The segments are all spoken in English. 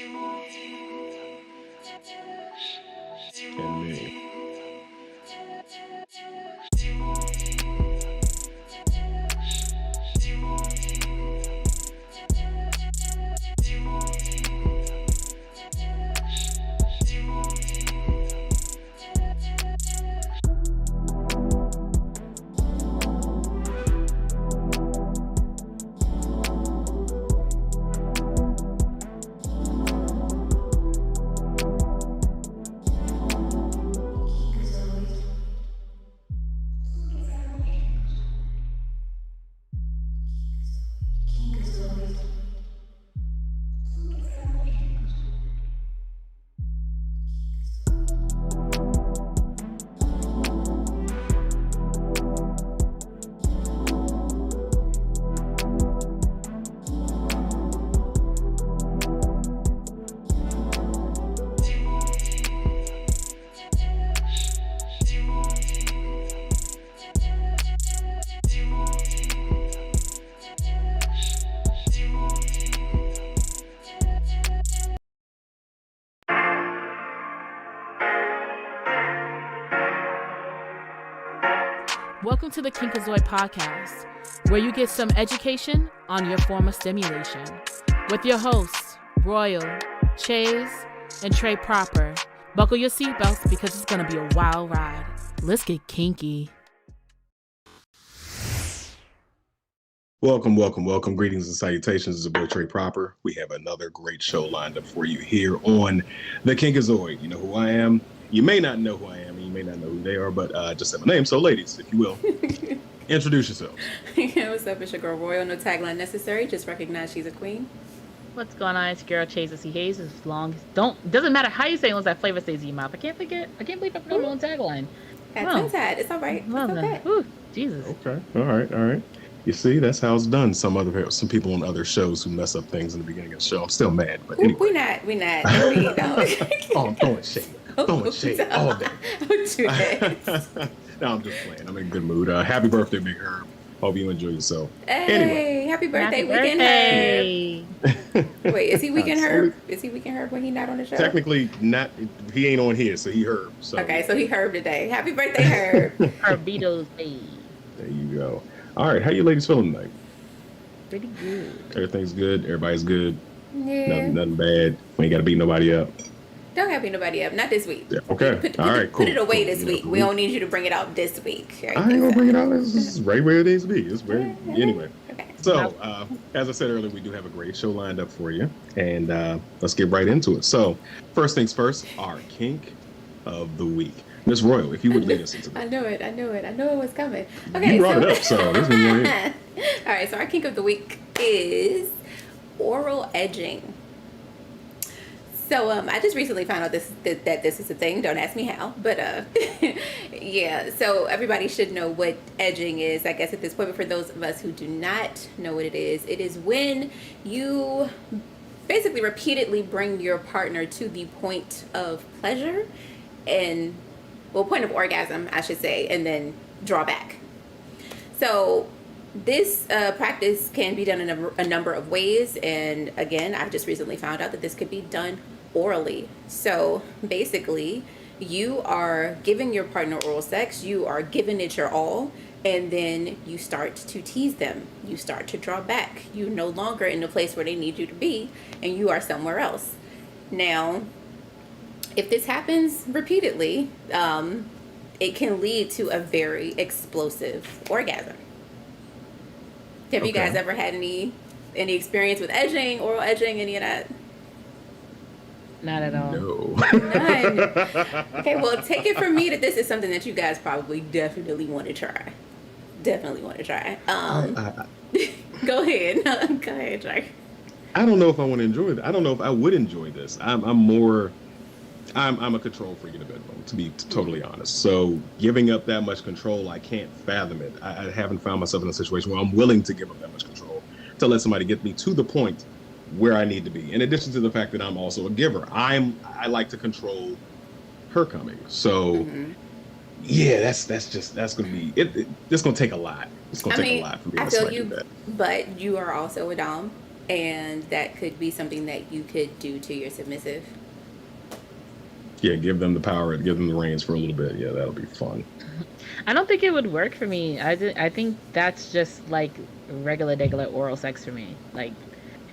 And me. Welcome to the Kinkazoid podcast, where you get some education on your form of stimulation. With your hosts, Royal, Chase, and Trey Proper. Buckle your seatbelts because it's going to be a wild ride. Let's get kinky. Welcome. Greetings and salutations. It's your boy Trey Proper. We have another great show lined up for you here on the Kinkazoid. You know who I am. You may not know who I am, and you may not know who they are, but just say my name. So, ladies, if you will, introduce yourselves. Yeah, what's up? It's your girl Royal. No tagline necessary. Just recognize she's a queen. What's going on? It's girl Chase C. Hayes. As long as doesn't matter how you say it, once that flavor stays in your mouth. I can't believe I forgot my own tagline. That's it's all right. It's okay. Ooh, Jesus. Okay. All right. You see, that's how it's done. Some people on other shows who mess up things in the beginning of the show. I'm still mad, but anyway. We not. We don't. Oh, I'm throwing shade. Throwing shade all day. Don't do that. No, I'm just playing. I'm in a good mood. Happy birthday, Big Herb. Hope you enjoy yourself. Hey, anyway. happy birthday, Weekend Herb. Wait, is he Weekend Herb? Is he Weekend Herb when he's not on the show? Technically not. He ain't on here, so he Herb. So. Okay, so he Herb today. Happy birthday, Herb. Herbitos Day. There you go. All right, how you ladies feeling tonight? Pretty good. Everything's good. Everybody's good. Yeah. Nothing bad. We ain't got to beat nobody up. Don't have nobody up. Not this week. Yeah, okay. All right, cool. Put it away this week. We don't need you to bring it out this week. I ain't gonna bring it out. This is right where it needs to be. It's where anyway. Okay. So, as I said earlier, we do have a great show lined up for you, and let's get right into it. So, first things first, our kink of the week. Miss Royal, if you would lead us into that. I knew it. I knew it was coming. Okay, you brought it up, so this is your All right, so our kink of the week is oral edging. So I just recently found out that this is a thing. Don't ask me how, but yeah. So everybody should know what edging is, I guess, at this point. But for those of us who do not know what it is when you basically repeatedly bring your partner to the point of pleasure and, point of orgasm, I should say, and then draw back. So this practice can be done in a number of ways. And again, I just recently found out that this could be done orally. So basically, you are giving your partner oral sex, you are giving it your all, and then you start to tease them. You start to draw back. You're no longer in the place where they need you to be, and you are somewhere else. Now, if this happens repeatedly, it can lead to a very explosive orgasm. Have you guys ever had any experience with edging, oral edging, any of that? Not at all. No. None. Okay, well, take it from me that this is something that you guys probably definitely want to try. Go ahead. Go ahead, Trey. I don't know if I want to enjoy that. I don't know if I would enjoy this. I'm a control freak in the bedroom, to be totally honest. So giving up that much control, I can't fathom it. I haven't found myself in a situation where I'm willing to give up that much control to let somebody get me to the point where I need to be. In addition to the fact that I'm also a giver, I like to control her coming. So yeah, that's gonna be it. It's gonna take a lot. It's gonna take a lot for me to do that. But you are also a dom, and that could be something that you could do to your submissive. Yeah, give them the power, give them the reins for a little bit. Yeah, that'll be fun. I don't think it would work for me. I think that's just like regular oral sex for me. Like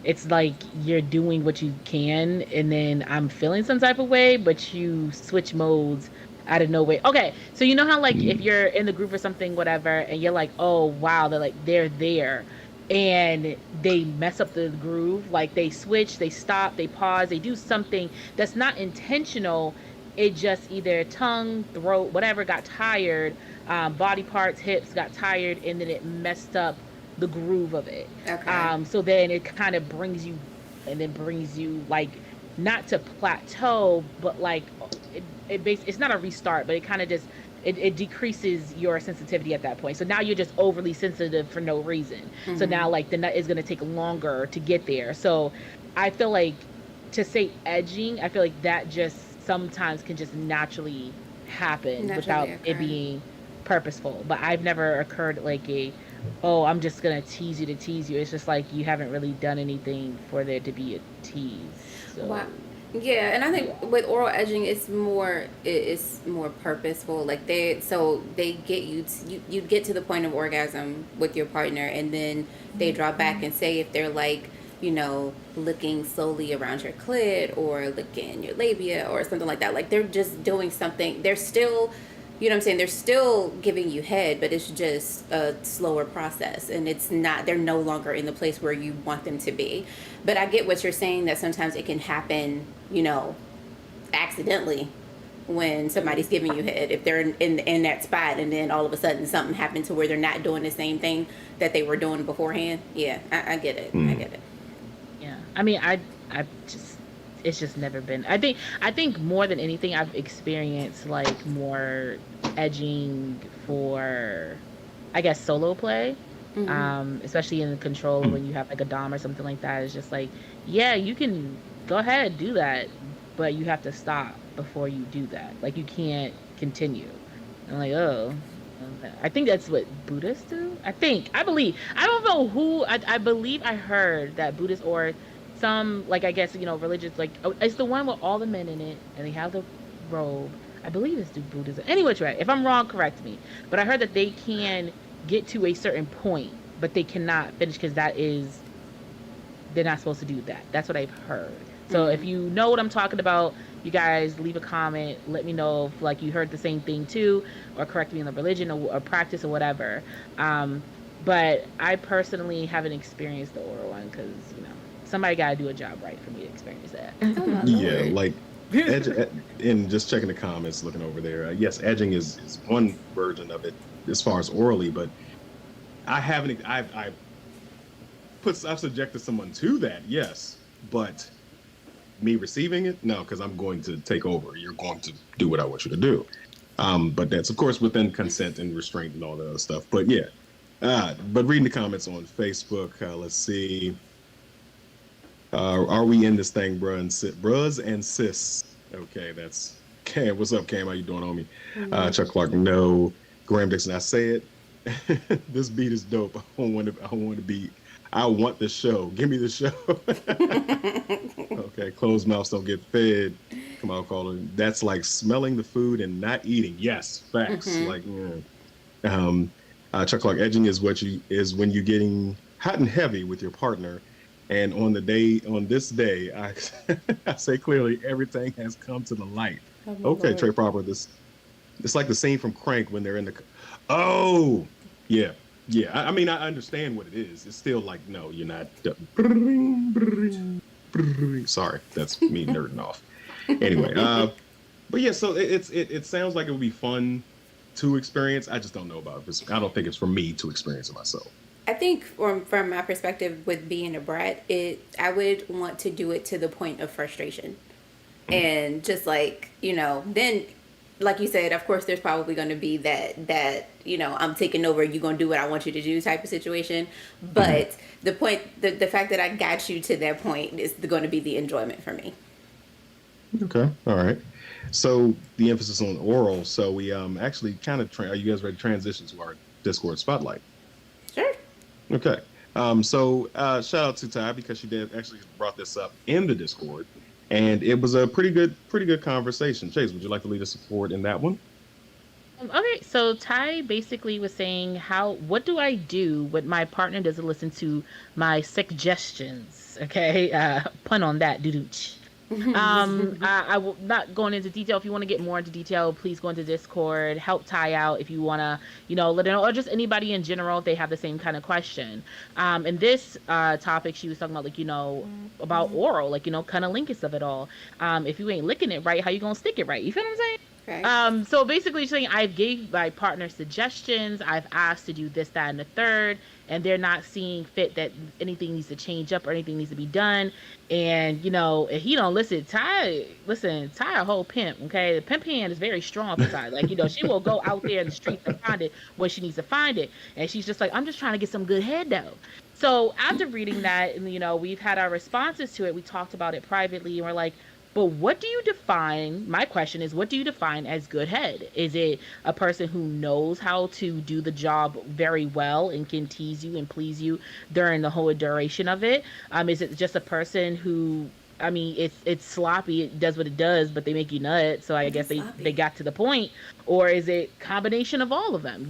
it's like you're doing what you can and then I'm feeling some type of way, but you switch modes out of nowhere. Okay, so you know how like if Mm. you're in the group or something, whatever, and you're like, oh wow, they're there and they mess up the groove, like they switch, they stop, they pause, they do something that's not intentional. It just either tongue, throat, whatever got tired, body parts, hips got tired, and then it messed up the groove of it. Okay. So then it kind of brings you, and then brings you like not to plateau, but like it's not a restart, but it kind of just it decreases your sensitivity at that point. So now you're just overly sensitive for no reason. So Mm-hmm. now like the nut is gonna take longer to get there. So I feel like to say edging, I feel like that just sometimes can just naturally happen without Naturally it occur. being purposeful. But I've never occurred like a, oh, I'm just gonna tease you to tease you. It's just like you haven't really done anything for there to be a tease. Wow. So Yeah, and I think yeah. with oral edging, it's more purposeful. Like they get you you get to the point of orgasm with your partner, and then they draw back and say if they're like looking slowly around your clit or licking your labia or something like that. Like they're just doing something. They're still you know what I'm saying? They're still giving you head, but it's just a slower process. And it's not, they're no longer in the place where you want them to be. But I get what you're saying that sometimes it can happen, accidentally when somebody's giving you head. If they're in that spot and then all of a sudden something happened to where they're not doing the same thing that they were doing beforehand. Yeah, I get it. I Mm. get it. Yeah. I mean, I just it's just never been. I think more than anything I've experienced like more edging for I guess solo play. Mm-hmm. Especially in the control when you have like a dom or something like that. It's just like, yeah, you can go ahead do that, but you have to stop before you do that. Like you can't continue. I'm like, oh. Okay. I think that's what Buddhists do. I believe. I don't know who. I believe I heard that Buddhists or some like I guess religious like oh, it's the one with all the men in it and they have the robe. I believe it's the Buddhism. Anyway, right. If I'm wrong, correct me. But I heard that they can get to a certain point, but they cannot finish because that is they're not supposed to do that. That's what I've heard. So if Mm-hmm. you know what I'm talking about, you guys leave a comment. Let me know if like you heard the same thing too, or correct me in the religion or practice or whatever. Um, but I personally haven't experienced the oral one because somebody got to do a job right for me to experience Oh my Yeah, lord. like and just checking the comments, looking over there. Yes, edging is one version of it as far as orally, but I haven't. I've subjected someone to that. Yes, but me receiving it, no, because I'm going to take over. You're going to do what I want you to do. But that's of course within consent and restraint and all that other stuff. But yeah, but reading the comments on Facebook, let's see. Are we in this thing, bruhs and sis? Okay, that's Cam. What's up, Cam? How you doing, homie? Mm-hmm. Chuck Clark, no. Graham Dixon, I say it. This beat is dope. I don't want to. I don't want to be. I want the show. Give me the show. Okay, closed mouths don't get fed. Come on, caller. That's like smelling the food and not eating. Yes, facts. Mm-hmm. Like, Chuck Clark, edging is when you're getting hot and heavy with your partner, and on this day, I I say clearly, everything has come to the light. Oh my Okay, lord. Trey Proper, this it's like the scene from Crank when they're in the. Oh, yeah, yeah. I mean, I understand what it is. It's still like, no, you're not. Sorry, that's me nerding off. Anyway, but yeah, so it sounds like it would be fun to experience. I just don't know about it. I don't think it's for me to experience it myself. I think from my perspective with being a brat, I would want to do it to the point of frustration. And just like, then like you said, of course there's probably going to be that I'm taking over, you're going to do what I want you to do type of situation. Mhm. But the fact that I got you to that point is going to be the enjoyment for me. Okay, all right. So the emphasis on oral. So we actually kind of are you guys ready to transition to our Discord spotlight? Sure. Okay. Shout out to Ty because she did actually brought this up in the Discord, and it was a pretty good conversation. Chase, would you like to lead us forward in that one? Okay, so Ty basically was saying what do I do when my partner doesn't listen to my suggestions? Okay, pun on that, doo. I will not going into detail. If you want to get more into detail, please go into Discord. Help Ty out if you want to, let her know, or just anybody in general if they have the same kind of question. In this topic, she was talking about about oral, cunnilingus of it all. If you ain't licking it right, how you gonna stick it right? You feel what I'm saying? Okay. So basically saying I've gave my partner suggestions, I've asked to do this, that, and the third, and they're not seeing fit that anything needs to change up or anything needs to be done. And, if he don't listen, Ty a whole pimp, okay? The pimp hand is very strong for Ty. Like, she will go out there in the streets and find it where she needs to find it. And she's just like, I'm just trying to get some good head though. So after reading that, and, we've had our responses to it, we talked about it privately, and we're like, but what do you define? My question is, what do you define as good head? Is it a person who knows how to do the job very well and can tease you and please you during the whole duration of it? Is it just a person who, it's sloppy, it does what it does, but they make you nut, so I guess they got to the point? Or is it combination of all of them,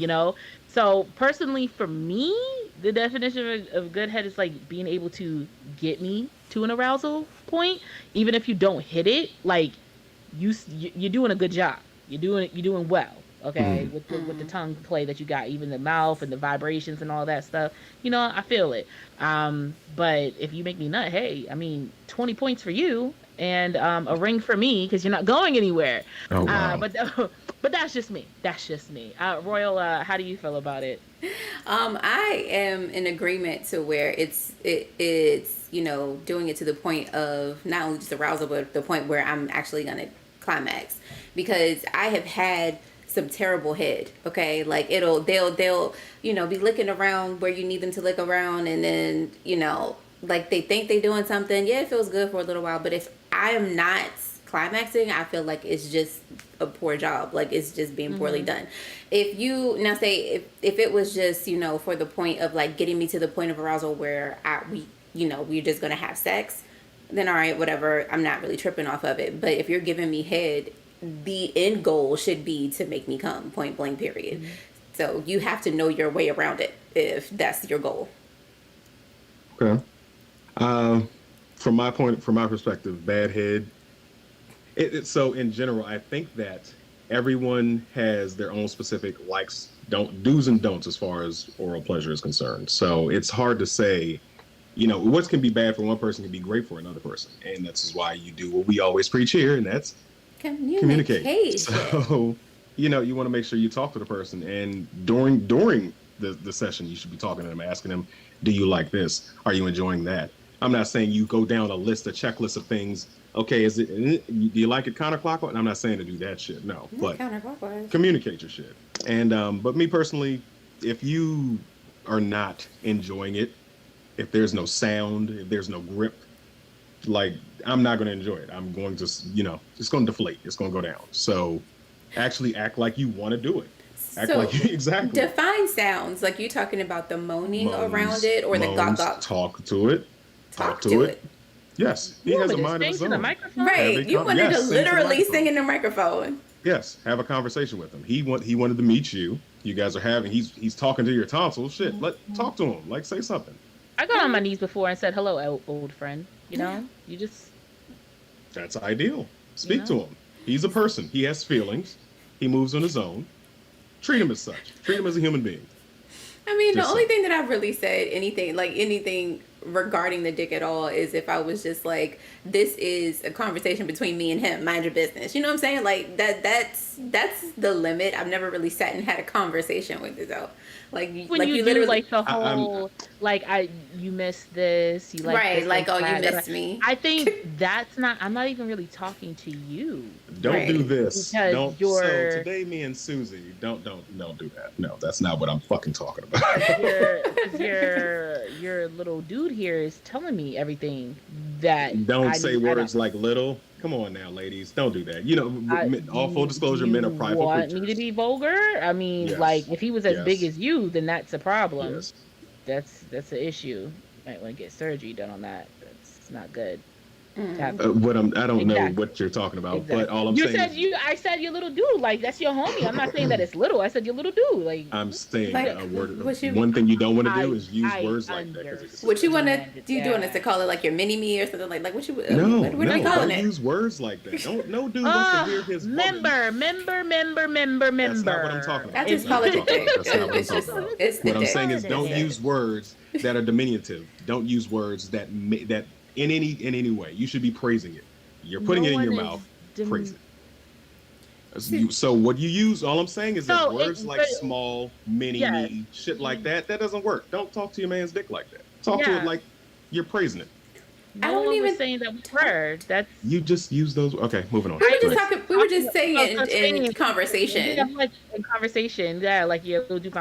So personally, for me, the definition of good head is like being able to get me to an arousal point, even if you don't hit it. Like you're doing a good job. You're doing well. Okay, with the tongue play that you got, even the mouth and the vibrations and all that stuff. I feel it. But if you make me nut, hey, 20 points for you and a ring for me because you're not going anywhere. Oh, wow. But that's just me. Royal, how do you feel about it? I am in agreement to where it's doing it to the point of not only just arousal, but the point where I'm actually gonna climax, because I have had some terrible head. Okay, like they'll be licking around where you need them to lick around, and then like they think they're doing something. Yeah, it feels good for a little while, but if I am not climaxing, I feel like it's just a poor job. Like it's just being poorly done. If you now say if it was just for the point of like getting me to the point of arousal where we're just gonna have sex, then all right, whatever, I'm not really tripping off of it. But if you're giving me head, the end goal should be to make me come, point blank, period. So you have to know your way around it if that's your goal. Okay. From my perspective, bad head. So in general, I think that everyone has their own specific likes, do's and don'ts as far as oral pleasure is concerned. So it's hard to say, what can be bad for one person can be great for another person. And that's why you do what we always preach here, and that's communicate. So, you want to make sure you talk to the person. And during the session, you should be talking to them, asking them, do you like this? Are you enjoying that? I'm not saying you go down a checklist of things. Okay, do you like it counterclockwise? And I'm not saying to do that shit, no. But communicate your shit. And but me personally, if you are not enjoying it, if there's no sound, if there's no grip, like I'm not going to enjoy it. I'm going to, it's going to deflate. It's going to go down. So actually act like you want to do it. Exactly. Define sounds. Like you talking about the moaning around it or the gawk. Talk to it. Talk to it. Yes, he has a mind of his own. Right, you wanted to literally sing in the microphone. Yes, have a conversation with him. He wanted to meet you. You guys are having. He's talking to your tonsils. Shit, talk to him. Like say something. I got on my knees before and said hello, old friend. You just. That's ideal. Speak to him. He's a person. He has feelings. He moves on his own. Treat him as such. Treat him as a human being. The only thing that I've really said anything regarding the dick at all is if I was just like, this is a conversation between me and him, mind your business. You know what I'm saying? Like that's the limit. I've never really sat and had a conversation with it though. Like when you literally like the whole you missed this, you like right, this, like oh that, you missed me. I think that's not. I'm not even really talking to you. Don't do this. Because don't. So today, me and Susie, don't do that. No, that's not what I'm fucking talking about. Your little dude here is telling me everything that. Don't say words like little. Come on now, ladies. Don't do that. All full disclosure, men are prideful want creatures. me to be vulgar? Yes. Like, if he was as big as you, then that's a problem. Yes. that's an issue. Might want to get surgery done on that. That's not good to have. I don't know Exactly. what you're talking about, but Exactly. all I'm saying is I said you little dude. Like that's your homie. I'm not saying that it's little. I said you little dude. Like I'm saying Like, a word. what you One thing you don't want to do I is use I words like that because it what you want to understand do doing is to that. call it like your mini me or something like what you no, what are no, they calling don't it? use words like that. Don't no dude wants to hear his woman. Member. That's not what I'm talking about. I just That's not call what it I'm the talking dick. about. That's not what I'm It's talking just about. it's the What I'm dick. saying is don't It use words that are diminutive. Don't use words that that in any way. You should be praising it. You're putting No it in your one mouth. is Praise it. So what you use, all I'm saying is that no. words like But small, mini yes, me, shit like that doesn't work. Don't talk to your man's dick like that. Talk to it yeah. like you're praising it. I No don't one was even. saying that we were. That's You just use those. Okay, moving on. We were just Next. talking. We were just saying I'm in saying. Yeah, conversation. like in conversation. Yeah, like yeah, little dude.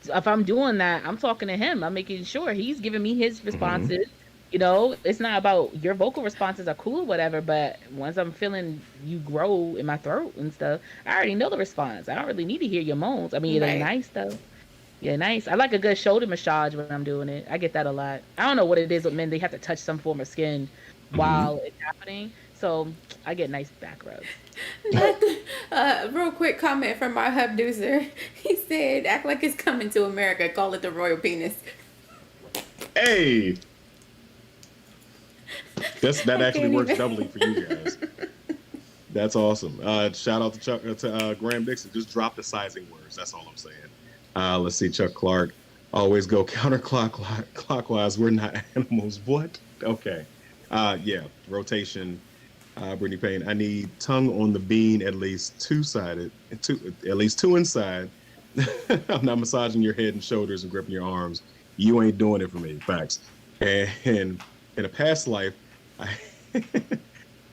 If I'm doing that, I'm talking to him. I'm making sure he's giving me his Hmm. responses. You know, it's not about your vocal responses are cool or whatever, but once I'm feeling you grow in my throat and stuff, I already know the response. I don't really need to hear your moans. I mean, they're Right. nice though. Yeah, nice. I like a good shoulder massage when I'm doing it. I get that a lot. I don't know what it is with men. They have to touch some form of skin Hmm. while it's happening. So I get nice back rubs. Real quick comment from our hub user. He said, "Act like it's coming to America. Call it the royal penis." Hey, that I actually can't works even. doubly for you guys. That's awesome. Shout out to Chuck to Graham Dixon. Just drop the sizing words. That's all I'm saying. Let's see, Chuck Clark. Always go counterclockwise. We're not animals. What? Okay. Yeah. Rotation. Brittany Payne. I need tongue on the bean, at least two-sided, at least two inside. I'm not massaging your head and shoulders and gripping your arms. You ain't doing it for me. Facts. And in a past life, I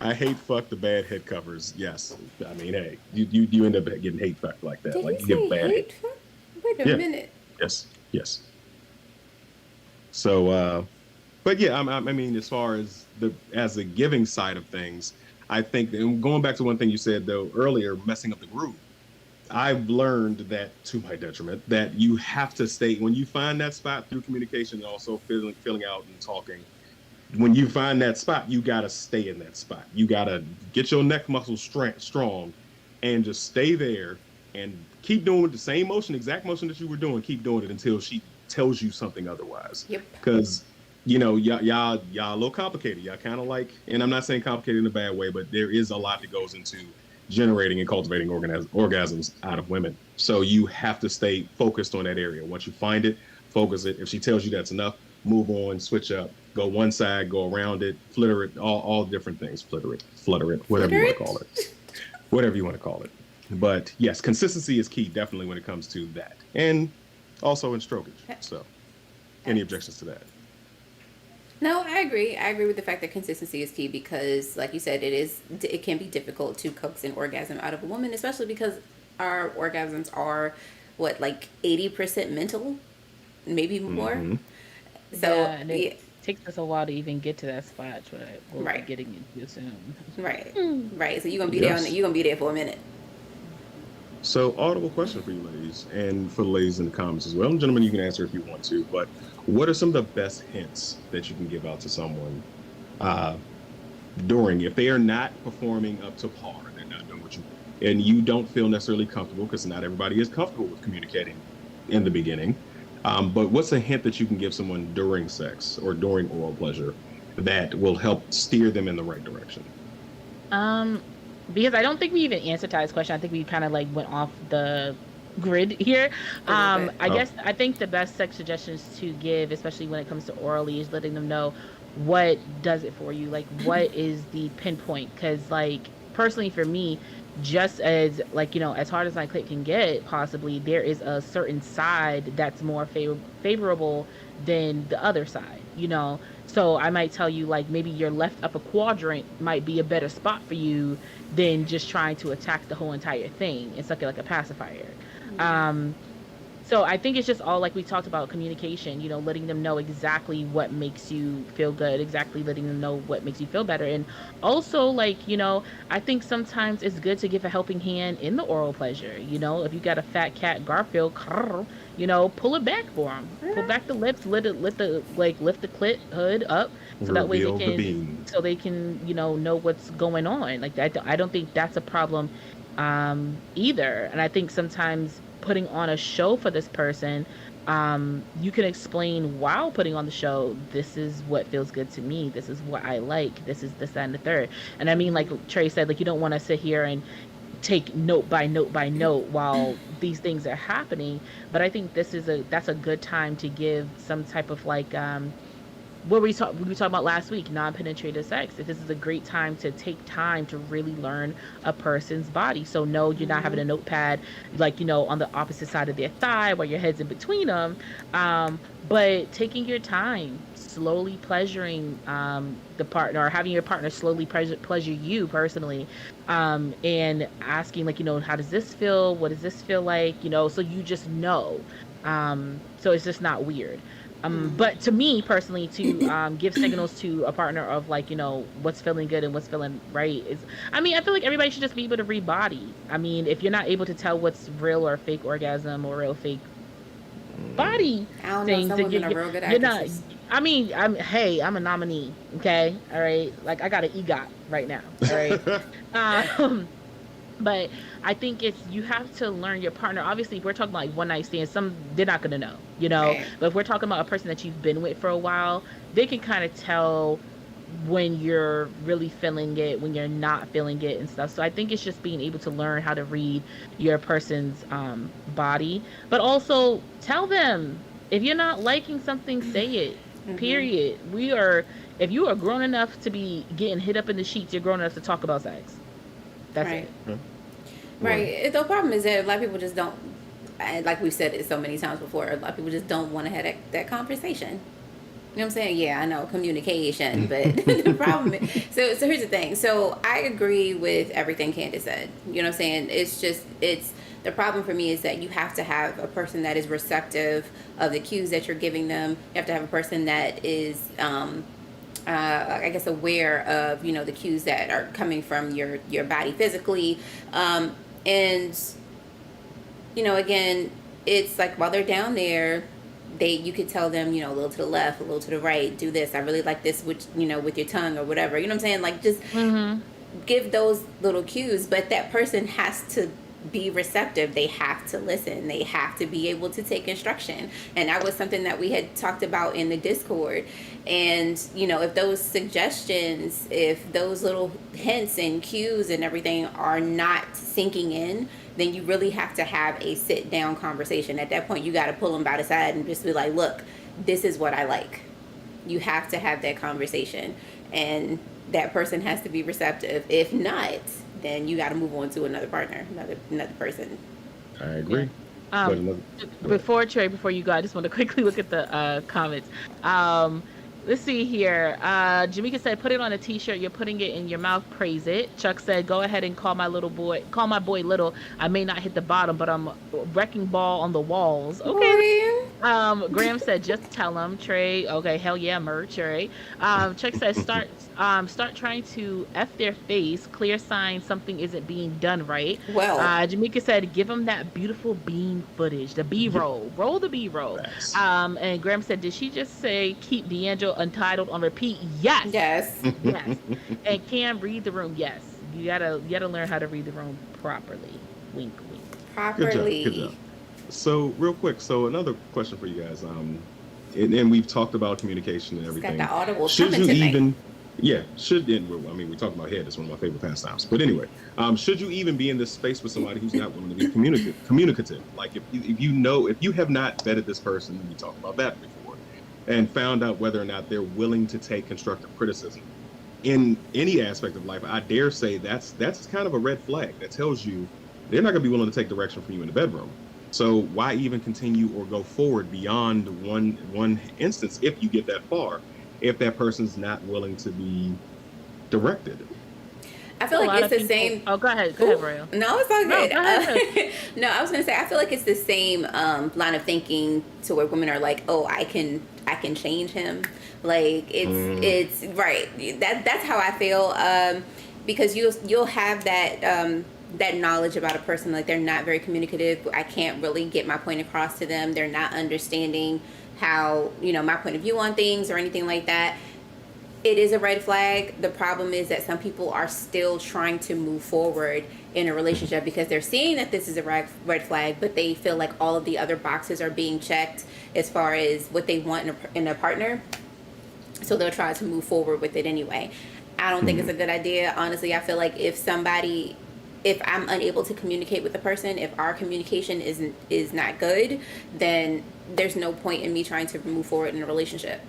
I hate fuck the bad head covers. Yes. I mean, hey, you end up getting hate fucked like that. Did he Like you get say bad head. hate? Wait a Yeah. minute. Yes. Yes. So, but yeah, I mean, as far as the giving side of things, I think, and going back to one thing you said though earlier, messing up the groove. I've learned that to my detriment that you have to stay when you find that spot through communication and also filling out and talking. When you find that spot, you gotta stay in that spot. You gotta get your neck muscles strong, and just stay there and keep doing the same motion, exact motion that you were doing. Keep doing it until she tells you something otherwise. Yep. Because y'all a little complicated. Y'all kind of like, and I'm not saying complicated in a bad way, but there is a lot that goes into generating and cultivating orgasms out of women. So you have to stay focused on that area. Once you find it, focus it. If she tells you that's enough, move on, switch up, go one side, go around it, flitter it, all different things, flutter it, whatever you want to call it, whatever you want to call it. But yes, consistency is key, definitely when it comes to that, and also in strokage. So, any objections to that? No, I agree. I agree with the fact that consistency is key because, like you said, it can be difficult to coax an orgasm out of a woman, especially because our orgasms are what, like 80% mental, maybe more. Mm-hmm. So Yeah, and it takes us a while to even get to that spot, but we'll Right. be getting into soon. right, right. So you're gonna be Yes. there. You're gonna be there for a minute. So, audible question for you ladies, and for the ladies in the comments as well. And gentlemen, you can answer if you want to. But what are some of the best hints that you can give out to someone during, if they are not performing up to par, they're not doing what you, and you don't feel necessarily comfortable, because not everybody is comfortable with communicating in the beginning. But what's a hint that you can give someone during sex or during oral pleasure that will help steer them in the right direction? Because I don't think we even answered Ty's question. I think we kind of like went off the grid here. A little bit. I guess I think the best sex suggestions to give, especially when it comes to orally, is letting them know what does it for you. Like, what is the pinpoint? Because, like, personally for me, just as like as hard as my clit can get, possibly there is a certain side that's more favorable than the other side. So I might tell you, like, maybe your left upper quadrant might be a better spot for you than just trying to attack the whole entire thing and suck it like a pacifier. So I think it's just all like we talked about communication, letting them know exactly what makes you feel good, exactly letting them know what makes you feel better. And also, like, I think sometimes it's good to give a helping hand in the oral pleasure. If you got a fat cat, Garfield, pull it back for him. Pull back the lips, lift the clit hood up so that way Reveal the beans. they can, know what's going on. Like that, I don't think that's a problem either. And I think sometimes putting on a show for this person, you can explain while putting on the show, this is what feels good to me, this is what I like, this is this, that, and the third. And I mean, like Trey said, like, you don't want to sit here and take note by note by note while these things are happening. But I think that's a good time to give some type of like what we were talking about last week, non-penetrative sex. If this is a great time to take time to really learn a person's body. So no, you're not having a notepad like, on the opposite side of their thigh where your head's in between them, but taking your time, slowly pleasuring the partner, or having your partner slowly pleasure you personally, and asking, like, how does this feel, what does this feel like, so you just know, so it's just not weird. But to me personally, to give signals to a partner of, like, what's feeling good and what's feeling right is, I mean, I feel like everybody should just be able to read body. I mean, if you're not able to tell what's real or fake orgasm or real fake body I don't know. things, Some then women are real good you're not. actresses. I mean, I'm a nominee. Okay, all right. Like, I got an EGOT right now. All right. But I think you have to learn your partner. Obviously, if we're talking about like one night stands, they're not gonna know, Right. But if we're talking about a person that you've been with for a while, they can kind of tell when you're really feeling it, when you're not feeling it, and stuff. So I think it's just being able to learn how to read your person's body, but also tell them if you're not liking something, say it. Period. If you are grown enough to be getting hit up in the sheets, you're grown enough to talk about sex. That's Right. it. Right. The problem is that a lot of people just don't, and like we've said it so many times before, a lot of people just don't want to have that conversation. You know what I'm saying? Yeah, I know, communication, but the problem is, so here's the thing. So I agree with everything Candace said. You know what I'm saying? It's the problem for me is that you have to have a person that is receptive of the cues that you're giving them. You have to have a person that is, I guess, aware of, the cues that are coming from your body physically. And, again, it's like while they're down there, you could tell them, a little to the left, a little to the right, do this. I really like this, with your tongue or whatever. You know what I'm saying? Like, just give those little cues, but that person has to be receptive. They have to listen. They have to be able to take instruction. And that was something that we had talked about in the Discord. And, if those suggestions, if those little hints and cues and everything are not sinking in, then you really have to have a sit down conversation. At that point, you got to pull them by the side and just be like, look, this is what I like. You have to have that conversation. And that person has to be receptive. If not, then you got to move on to another partner, another person. I agree. Before you go, I just want to quickly look at the comments. Let's see here. Jamaica said, put it on a t-shirt. You're putting it in your mouth. Praise it. Chuck said, go ahead and call my boy little. I may not hit the bottom, but I'm wrecking ball on the walls. Okay. Graham said, just tell him. Trey, okay, hell yeah, merch, right? Chuck said, start trying to F their face. Clear sign something isn't being done right. Well. Jamaica said, give them that beautiful bean footage, the B-roll. Roll the B-roll. Yes. And Graham said, did she just say keep D'Angelo Untitled on repeat? Yes. Yes. Yes. And Cam, read the room. Yes. You gotta learn how to read the room properly. Wink, wink. Properly. Good job. So real quick, another question for you guys. And we've talked about communication and everything. Got the audible Should coming you tonight. even? Yeah. We talk about head. It's one of my favorite pastimes. But anyway, should you even be in this space with somebody who's not willing to be communicative? Like if you have not vetted this person, we talked about that before, and found out whether or not they're willing to take constructive criticism in any aspect of life, I dare say that's kind of a red flag. That tells you they're not going to be willing to take direction from you in the bedroom. So why even continue or go forward beyond one instance if you get that far, if that person's not willing to be directed? I feel A like lot it's of the people. same. Oh, go ahead, Royal. No, it's all No, good. go ahead. No, I was gonna say I feel like it's the same line of thinking to where women are like, oh, I can change him. Like it's right. That's how I feel. Because you'll have that knowledge about a person, like they're not very communicative. I can't really get my point across to them. They're not understanding how my point of view on things or anything like that. It is a red flag. The problem is that some people are still trying to move forward in a relationship because they're seeing that this is a red flag, but they feel like all of the other boxes are being checked as far as what they want in a partner. So they'll try to move forward with it anyway. I don't think it's a good idea. Honestly, I feel like if I'm unable to communicate with the person, if our communication is not good, then there's no point in me trying to move forward in a relationship.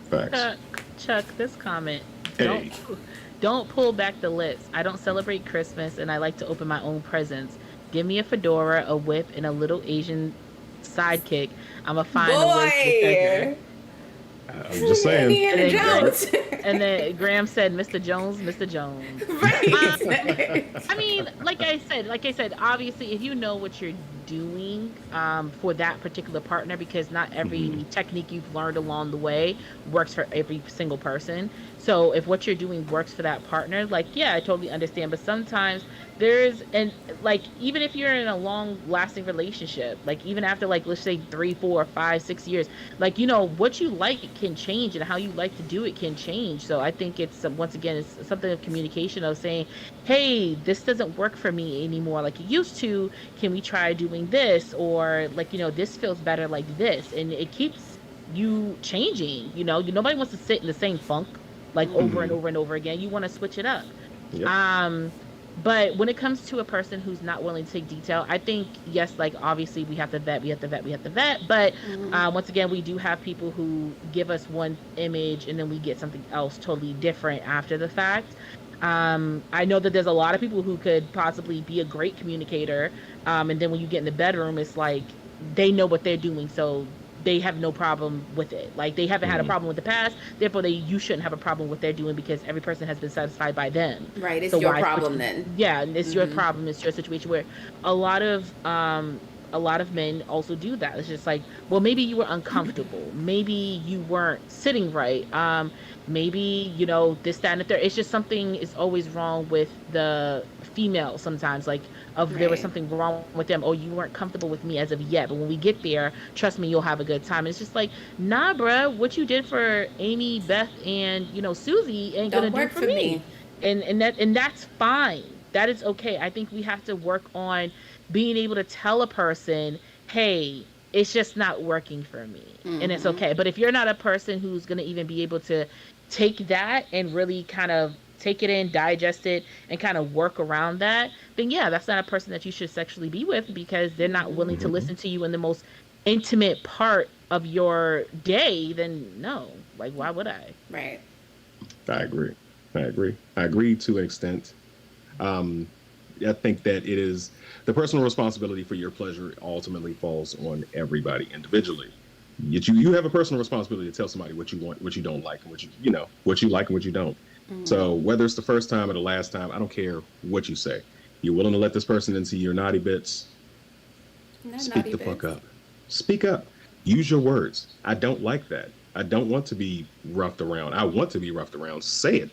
Facts. Chuck, this comment. Hey. Don't pull back the lips. I don't celebrate Christmas and I like to open my own presents. Give me a fedora, a whip, and a little Asian sidekick. I'm a fine Boy! I'm just saying. And then Graham said, Mr. Jones, Mr. Jones. Right. I mean, like I said, obviously, if you know what you're doing for that particular partner, because not every technique you've learned along the way works for every single person. So if what you're doing works for that partner, like, yeah, I totally understand. But sometimes even if you're in a long lasting relationship, like even after like, let's say 3, 4, 5, 6 years, like, what you like can change and how you like to do it can change. So I think it's once again, it's something of communication of saying, hey, this doesn't work for me anymore like it used to. Can we try doing this? Or like, this feels better like this. And it keeps you changing. Nobody wants to sit in the same funk like over and over and over again. You want to switch it up. Yep. But when it comes to a person who's not willing to take detail, I think, yes, like obviously we have to vet. But once again, we do have people who give us one image and then we get something else totally different after the fact. I know that there's a lot of people who could possibly be a great communicator. And then when you get in the bedroom, it's like they know what they're doing. So they have no problem with it. Like they haven't had a problem with the past. Therefore, you shouldn't have a problem with what they're doing because every person has been satisfied by them. Right. It's your problem then. Yeah. It's your problem. It's your situation where a lot of men also do that. It's just like, well, maybe you were uncomfortable. Maybe you weren't sitting right. Maybe, this, that, and the third. It's just something is always wrong with the female sometimes. Like, there was something wrong with them. Oh, you weren't comfortable with me as of yet. But when we get there, trust me, you'll have a good time. And it's just like, nah, bruh, what you did for Amy, Beth, and, Susie ain't going to do for me. And that's fine. That is okay. I think we have to work on being able to tell a person, hey, it's just not working for me. And it's okay. But if you're not a person who's going to even be able to take that and really kind of take it in, digest it, and kind of work around that, then yeah, that's not a person that you should sexually be with because they're not willing to listen to you in the most intimate part of your day. Then no, like, why would I? Right. I agree to an extent. I think that it is the personal responsibility for your pleasure ultimately falls on everybody individually. You have a personal responsibility to tell somebody what you want, what you don't like, and what you like and what you don't. So whether it's the first time or the last time, I don't care what you say. You're willing to let this person into your naughty bits. Speak the fuck up. Speak up. Use your words. I don't like that. I don't want to be roughed around. I want to be roughed around. Say it.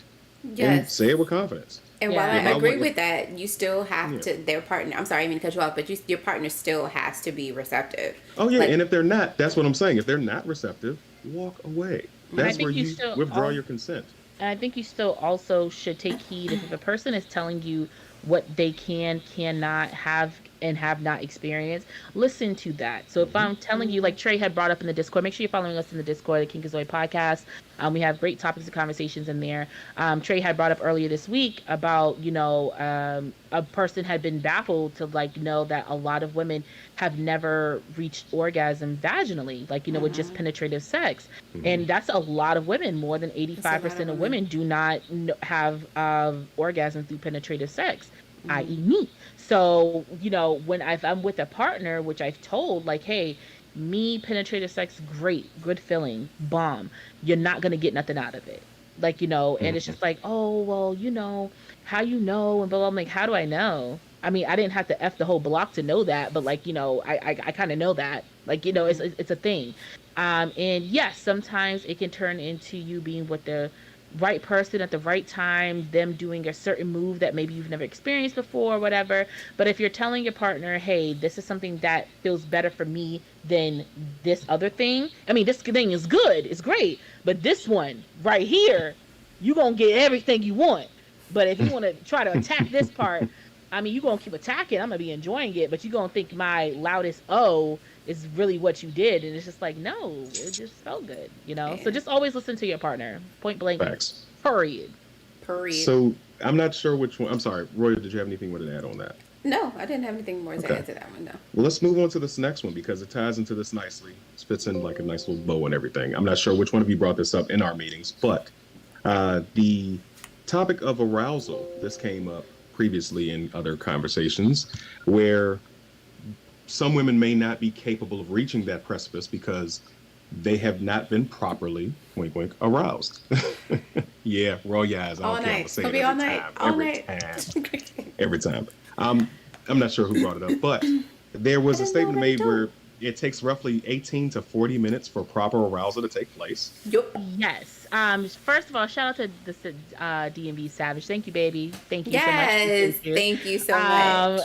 Yes. And say it with confidence. And while I agree with that, you still have to, their partner, I'm sorry, I mean to cut you off, but your partner still has to be receptive. Oh, yeah. And if they're not, that's what I'm saying. If they're not receptive, walk away. That's where you withdraw your consent. And I think you still also should take heed if a person is telling you what they cannot have and have not experienced, listen to that. So if I'm telling you, like Trey had brought up in the Discord, make sure you're following us in the Discord, the Kink is Zoe podcast. We have great topics and conversations in there. Trey had brought up earlier this week about, a person had been baffled to know that a lot of women have never reached orgasm vaginally, with just penetrative sex. And that's a lot of women. More than 85% of women do not have orgasm through penetrative sex, i.e. me. So, when I'm with a partner, which I've told, hey, me, penetrative sex, great, good feeling, bomb. You're not going to get nothing out of it. Like, and it's just like, oh, well, how and blah, blah. I'm like, how do I know? I mean, I didn't have to F the whole block to know that, but like, I kind of know that. Like, it's a thing. And yes, sometimes it can turn into you being with the right person at the right time, them doing a certain move that maybe you've never experienced before, or whatever. But if you're telling your partner, hey, this is something that feels better for me than this other thing. I mean, this thing is good, it's great, but this one right here, you gonna get everything you want. But if you want to try to attack this part, I mean, you're going to keep attacking. I'm going to be enjoying it, but you're going to think my loudest "oh" is really what you did. And it's just like, no, it just felt good, Yeah. So just always listen to your partner. Point blank. Facts. Period. So I'm not sure which one. I'm sorry, Roy, did you have anything more to add on that? No, I didn't have anything more to add to that one, no. Well, let's move on to this next one because it ties into this nicely. It fits in like a nice little bow and everything. I'm not sure which one of you brought this up in our meetings, but the topic of arousal, this came up previously in other conversations where some women may not be capable of reaching that precipice because they have not been properly, wink, wink, aroused. Yeah, roll your eyes. I don't care. I'm say it every time. I'm not sure who brought it up, but there was a statement made where it takes roughly 18 to 40 minutes for proper arousal to take place. Yep. Yes. First of all, shout out to the DMV Savage. Thank you, baby. Thank you so much. Yes. Thank you so much.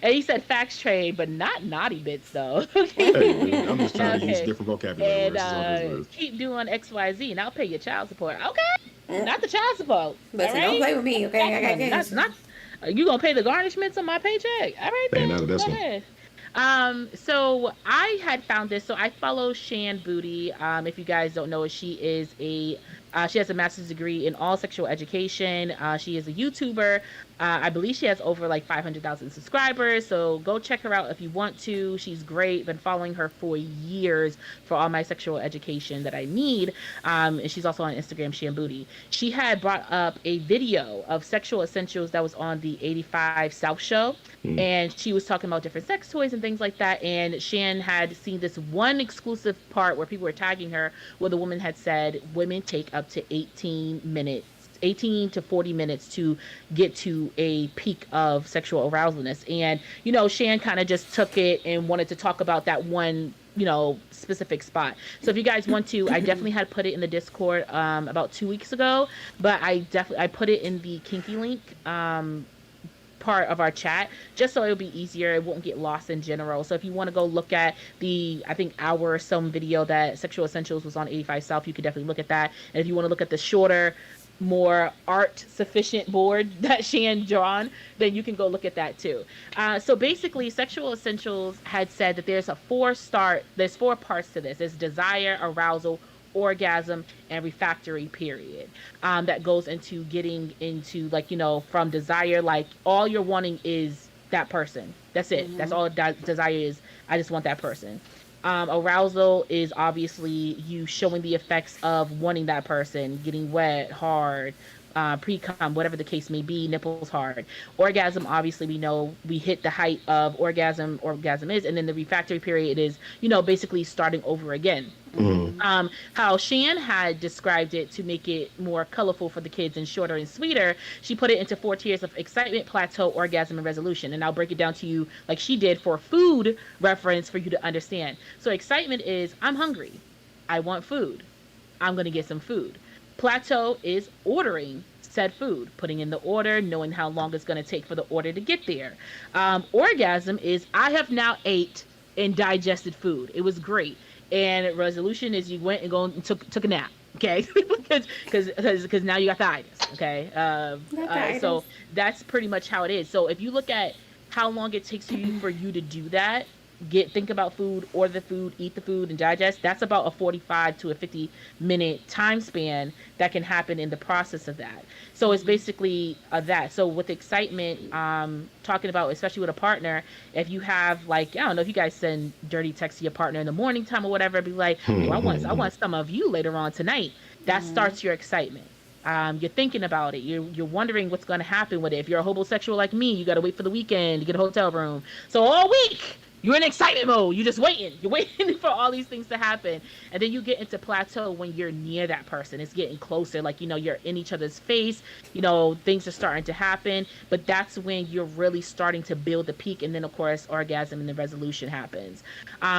And he said facts trade, but not naughty bits though. Hey, I'm just trying to use different vocabulary words. And keep doing XYZ, and I'll pay your child support. Okay. Not the child support. Listen, don't play with me, okay? I got cash. Not you gonna pay the garnishments on my paycheck. All right, then. Out of this Go one. ahead. So I had found this. So I follow Shan Booty. If you guys don't know, she has a master's degree in all sexual education. She is a YouTuber. I believe she has over like 500,000 subscribers. So go check her out if you want to. She's great. Been following her for years for all my sexual education that I need. And she's also on Instagram, Shan Booty. She had brought up a video of sexual essentials that was on the 85 South show. And she was talking about different sex toys and things like that. And Shan had seen this one exclusive part where people were tagging her where the woman had said women take up to 18 to 40 minutes to get to a peak of sexual arousalness. And, Shan kind of just took it and wanted to talk about that one, specific spot. So if you guys want to, I definitely had put it in the Discord about 2 weeks ago, but I put it in the Kinky link part of our chat just so it'll be easier. It won't get lost in general. So if you want to go look at the, I think, hour or some video that Sexual Essentials was on 85 South, you could definitely look at that. And if you want to look at the shorter, more art sufficient board that Shan drawn, then you can go look at that too. So basically, Sexual Essentials had said that there's 4 parts to this. There's desire, arousal, orgasm, and refractory period that goes into getting into, like, from desire, like all you're wanting is that person. That's it. That's all desire is. I just want that person. Arousal is obviously you showing the effects of wanting that person, getting wet, hard, pre-cum, whatever the case may be, nipples hard. Orgasm, obviously, we know we hit the height of orgasm is, and then the refractory period is, basically starting over again. How Shan had described it to make it more colorful for the kids and shorter and sweeter, she put it into 4 tiers of excitement, plateau, orgasm, and resolution. And I'll break it down to you like she did for food reference for you to understand. So excitement is, I'm hungry. I want food. I'm going to get some food. Plateau is ordering said food, putting in the order, knowing how long it's going to take for the order to get there. Orgasm is, I have now ate and digested food. It was great. And resolution is you went and took a nap, okay? Because now you got the itis, okay? So that's pretty much how it is. So if you look at how long it takes for you to do that, think about food, order the food, eat the food, and digest, that's about a 45 to a 50-minute time span that can happen in the process of that. So it's basically that. So with excitement, talking about, especially with a partner, if you have, like, I don't know, if you guys send dirty texts to your partner in the morning time or whatever, be like, oh, I want some of you later on tonight. That starts your excitement. You're thinking about it. You're wondering what's going to happen with it. If you're a homosexual like me, you got to wait for the weekend to get a hotel room. So all week, you're in excitement mode. You're just waiting. You're waiting for all these things to happen. And then you get into plateau when you're near that person. It's getting closer. Like, you're in each other's face. Things are starting to happen. But that's when you're really starting to build the peak. And then, of course, orgasm and the resolution happens.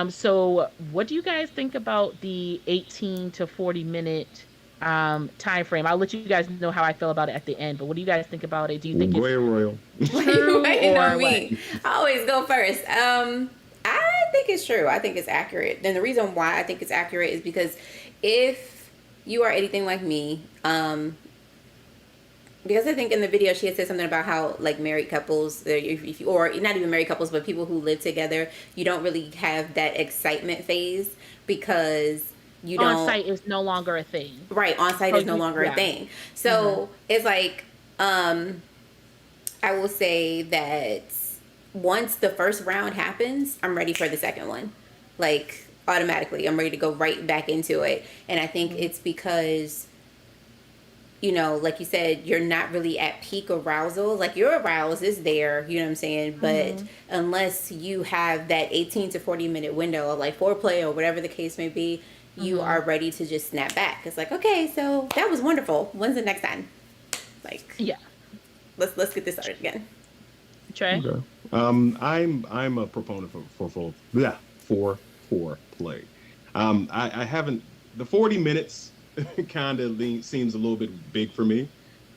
So what do you guys think about the 18 to 40 minute time frame? I'll let you guys know how I feel about it at the end. But what do you guys think about it? Do you think Go it's ahead, Royal. true Waiting or on what? me. I always go first. I think it's true. I think it's accurate. And the reason why I think it's accurate is because if you are anything like me, because I think in the video she had said something about how like married couples, if you, or not even married couples, but people who live together, you don't really have that excitement phase because you don't. On site is no longer a thing. Right, on site is no longer a thing. So it's like, I will say that once the first round happens, I'm ready for the second one. Like, automatically, I'm ready to go right back into it. And I think it's because, like you said, you're not really at peak arousal. Like, your arousal is there, you know what I'm saying? But unless you have that 18 to 40 minute window of like foreplay or whatever the case may be, you are ready to just snap back. It's like, okay, so that was wonderful. When's the next time? Like, Yeah. let's get this started again. Trey? Okay. I'm a proponent for foreplay. I haven't, the 40 minutes kind of seems a little bit big for me,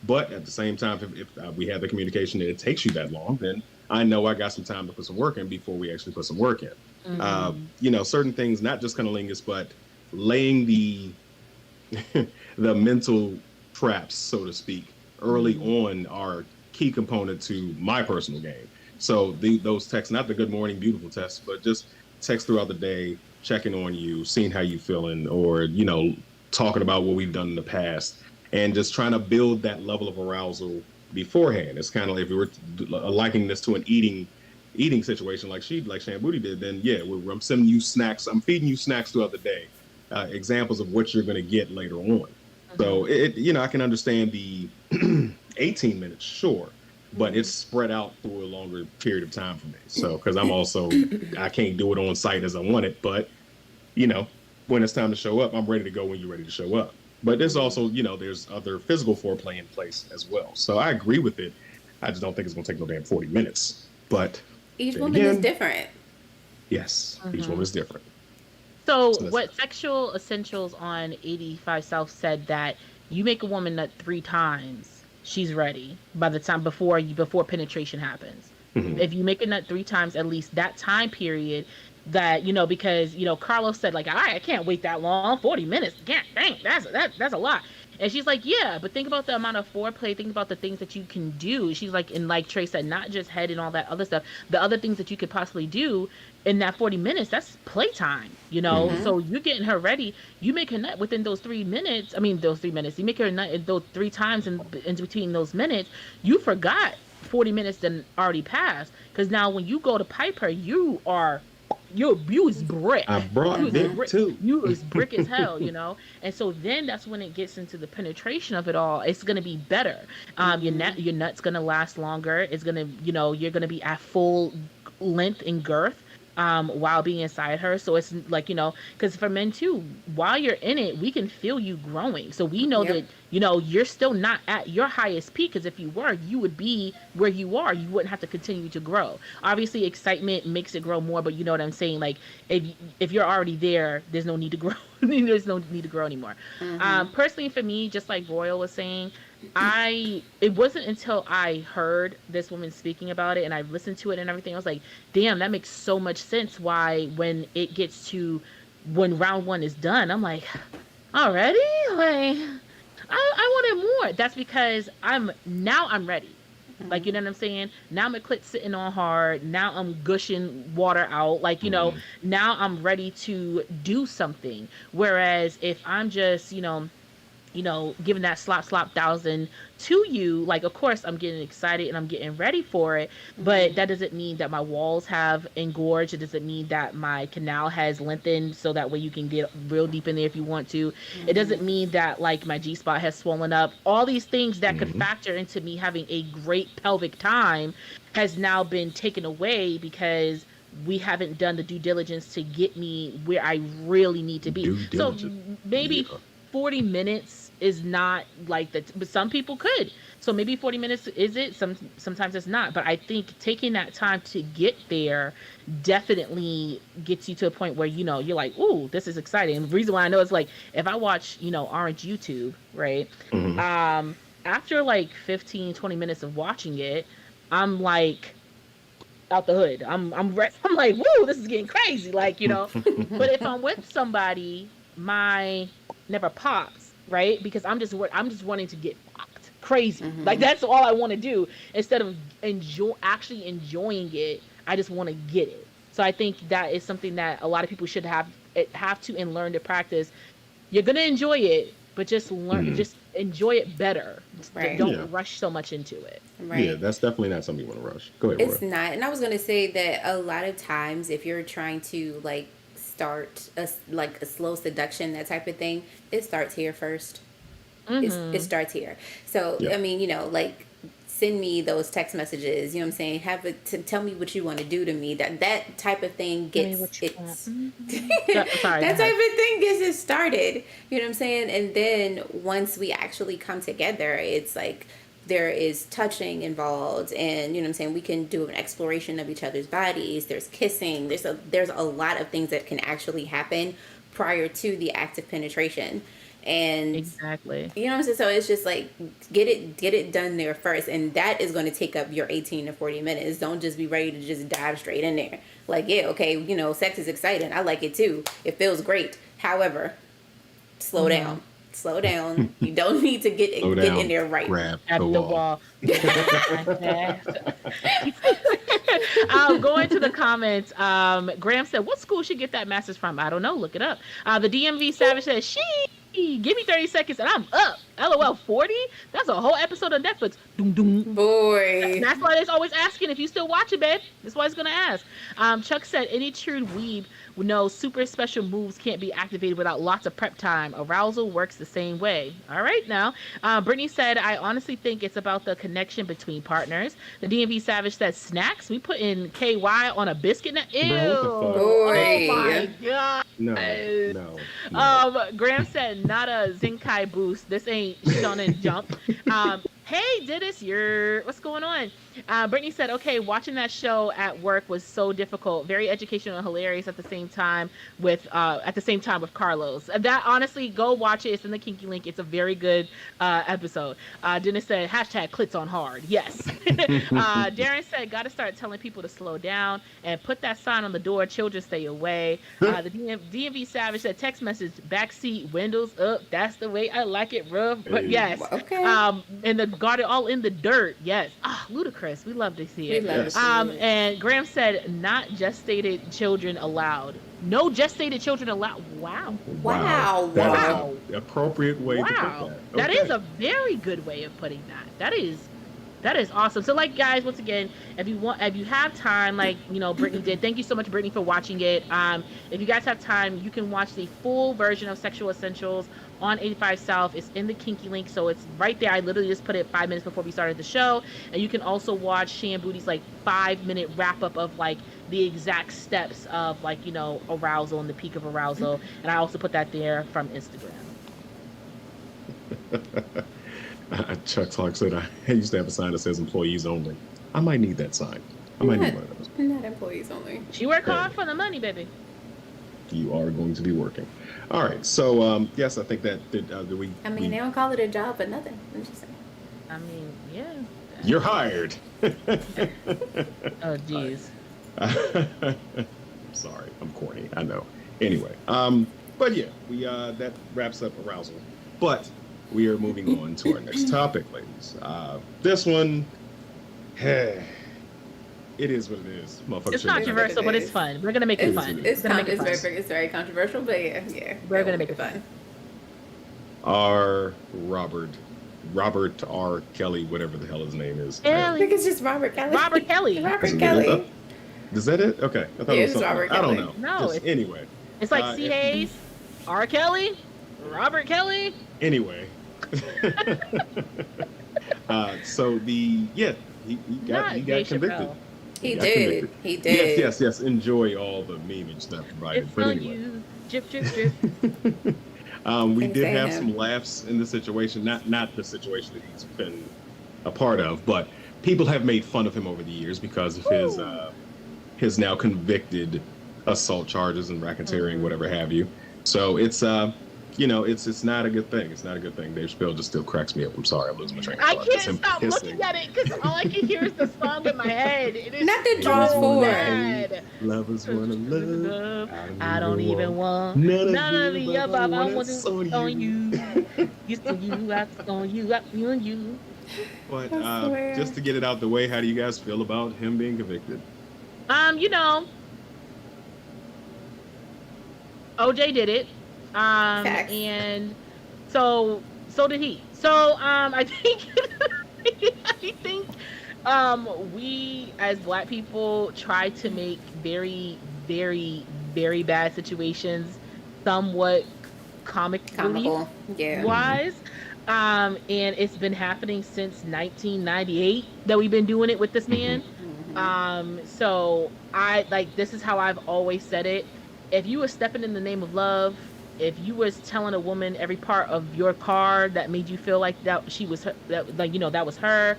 but at the same time, if we have the communication that it takes you that long, then I know I got some time to put some work in before we actually put some work in. Certain things, not just cunnilingus, but laying the the mental traps, so to speak, early on are key component to my personal game. So those texts, not the good morning, beautiful texts, but just text throughout the day, checking on you, seeing how you feeling, or, talking about what we've done in the past, and just trying to build that level of arousal beforehand. It's kind of like if we were likening this to an eating situation like Shan did, then yeah, I'm sending you snacks, I'm feeding you snacks throughout the day, examples of what you're going to get later on. So I can understand the 18 minutes, sure, but it's spread out through a longer period of time for me. So, because I can't do it on site as I want it, but when it's time to show up, I'm ready to go when you're ready to show up. But there's also, there's other physical foreplay in place as well. So I agree with it. I just don't think it's going to take no damn 40 minutes. But each woman is different. Yes, each woman is different. So what Sexual Essentials on 85 South said that you make a woman nut 3 times, she's ready by the time before penetration happens. If you make a nut 3 times, at least that time period that, because, Carlos said like, all right, I can't wait that long, 40 minutes. Dang, that's a lot. And she's like, yeah, but think about the amount of foreplay. Think about the things that you can do. She's like, and like Trey said, not just head and all that other stuff. The other things that you could possibly do in that 40 minutes, that's playtime, So you're getting her ready. You make her nut within those 3 minutes. I mean, those 3 minutes. You make her nut those 3 times in between those minutes. You forgot 40 minutes then already passed. Because now when you go to pipe her, you is brick. I brought it too. You is brick as hell, And so then that's when it gets into the penetration of it all. It's gonna be better. Your nut's gonna last longer. It's gonna, you're gonna be at full length and girth. While being inside her. So it's like, because for men too, while you're in it, we can feel you growing. So we know that, you're still not at your highest peak, because if you were, you would be where you are. You wouldn't have to continue to grow. Obviously, excitement makes it grow more, but you know what I'm saying? Like, if you're already there, there's no need to grow. There's no need to grow anymore. Personally, for me, just like Royal was saying, it wasn't until I heard this woman speaking about it and I listened to it and everything, I was like, damn, that makes so much sense why when it gets to when round 1 is done, I'm like, already? Like, I wanted more. That's because I'm ready. Like, you know what I'm saying? Now my clit's sitting on hard. Now I'm gushing water out. Like, now I'm ready to do something. Whereas if I'm just, giving that slop thousand to you, like, of course I'm getting excited and I'm getting ready for it, but that doesn't mean that my walls have engorged. It doesn't mean that my canal has lengthened so that way you can get real deep in there if you want to. It doesn't mean that like my G-spot has swollen up. All these things that could factor into me having a great pelvic time has now been taken away because we haven't done the due diligence to get me where I really need to be. Due So diligence. maybe Yeah. 40 minutes is not like that, but some people could. So maybe 40 minutes is it? Sometimes it's not. But I think taking that time to get there definitely gets you to a point where, you know, you're like, ooh, this is exciting. And the reason why I know is like if I watch, you know, Orange YouTube, right? Mhm. After like 15, 20 minutes of watching it, I'm like out the hood. I'm like, woo, this is getting crazy. Like, you know. But if I'm with somebody, my never pops, right? Because I'm just wanting to get fucked crazy. Like that's all I want to do. Instead of actually enjoying it, I just want to get it. So I think that is something that a lot of people should have to and learn to practice. You're gonna enjoy it, but just enjoy it better. Right. Don't Yeah. rush so much into it. Right. Yeah, that's definitely not something you want to rush. Go ahead, It's Roy. not. And I was going to say that a lot of times if you're trying to like start a slow seduction, that type of thing, it starts here first. It starts here. So, Yeah. I mean, you know, like send me those text messages, you know what I'm saying? Have it to tell me what you want to do to me. That type of thing Tell me gets what you it. want. That Sorry, go type ahead. of thing gets it started. You know what I'm saying? And then once we actually come together, it's like there is touching involved, and you know what I'm saying, we can do an exploration of each other's bodies. There's kissing. There's a lot of things that can actually happen prior to the act of penetration. And Exactly. you know what I'm saying? So it's just like get it done there first, and that is going to take up your 18 to 40 minutes. Don't just be ready to just dive straight in there. Like, yeah, okay, you know, sex is exciting. I like it too. It feels great. However, slow down. Slow down. You don't need to get Slow get in down. there right. Grab At the the wall. wall. Going to the comments. Graham said, "What school should get that master's from?" I don't know. Look it up. The DMV Savage says, "She give me 30 seconds and I'm up." LOL 40. That's a whole episode of Netflix. Doom doom. Boy. That's why they're always asking if you still watch it, babe. That's why it's gonna ask. Chuck said, "Any true weeb would know super special moves can't be activated without lots of prep time. Arousal works the same way." All right, now. Brittany said, "I honestly think it's about the connection between partners." The DMV Savage said, "Snacks? We put in KY on a biscuit now? Ew. Bro, what the fuck? Boy. Oh my god." No. Graham said, "Not a Zenkai boost. This ain't Shonen Jump." Hey, Dennis, what's going on? Brittany said, "Okay, watching that show at work was so difficult. Very educational and hilarious at the same time with Carlos." That honestly, go watch it. It's in the Kinky link. It's a very good episode. Dennis said, #clits on hard. Yes. Darren said, "Got to start telling people to slow down and put that sign on the door. Children stay away." The DMV Savage said, "Text message, backseat windows up. That's the way I like it, rough." But yes. Okay. And the got it all in the dirt. Yes. Ludicrous. We love to see it. We love to see it. And Graham said, "Not gestated children allowed." No gestated children allowed. Wow. Wow. That is Wow. an appropriate way to put Wow. that. That Okay. is a very good way of putting that. That is awesome. So, like, guys, once again, if you have time, like, you know, Brittany did, thank you so much, Brittany, for watching it. If you guys have time, you can watch the full version of Sexual Essentials on 85 South. It's in the Kinky link, so it's right there. I literally just put it 5 minutes before we started the show. And you can also watch Shan Booty's, like, 5-minute wrap-up of, like, the exact steps of, like, you know, arousal and the peak of arousal. And I also put that there from Instagram. Chuck Talk said, I used to have a sign that says employees only. I might need that sign. I might need one of those. Not employees only. She work hard for the money, baby. You are going to be working. All right. So, yes, I think that we. I mean, they don't call it a job for nothing. I'm just saying. I mean, yeah. You're hired. Oh, geez. Sorry, I'm corny. I know. Anyway, but yeah, we that wraps up arousal. But we are moving on to our next topic, ladies. This one, it is what it is. Motherfuckers It's shouldn't be- controversial, but it's fun. We're gonna make it fun. It's We're gonna make it fun. it's very controversial, but yeah. We're gonna make it fun. Robert R. Kelly, whatever the hell his name is. I think it's just Robert Kelly. Robert Kelly. Robert Is it- Kelly. Is that it? Okay. I thought Yeah, it was it's something. Robert I don't Kelly. know. No, Just anyway. It's like C. Hayes, R. Kelly, Robert Kelly. Anyway. So he got Dave convicted. Chappelle. He I did. convicted. He did. Yes. Enjoy all the memeing stuff provided. It's But on anyway. you. Drip, drip, drip. We Can't did stand have him. some laughs in the situation, not the situation that he's been a part of, but people have made fun of him over the years because of his now convicted assault charges and racketeering, whatever have you. So it's it's not a good thing. It's not a good thing. Dave Chappelle just still cracks me up. I'm sorry, I'm losing my train of I thought. It's can't him stop pissing. looking at it because all I can hear is the song in my head. It is Not the so draws forward. bad. Lovers wanna love. I don't even want none of the above. I want to on you. It's on you, that's on you, that's on you. But I swear. just to get it out the way, how do you guys feel about him being convicted? OJ did it. Facts. And so did he. So I think we as Black people try to make very, very, very bad situations somewhat Comical. Yeah. wise. And it's been happening since 1998 that we've been doing it with this man. So this is how I've always said it. If you were stepping in the name of love, if you was telling a woman every part of your car that made you feel like that she was her, that was her,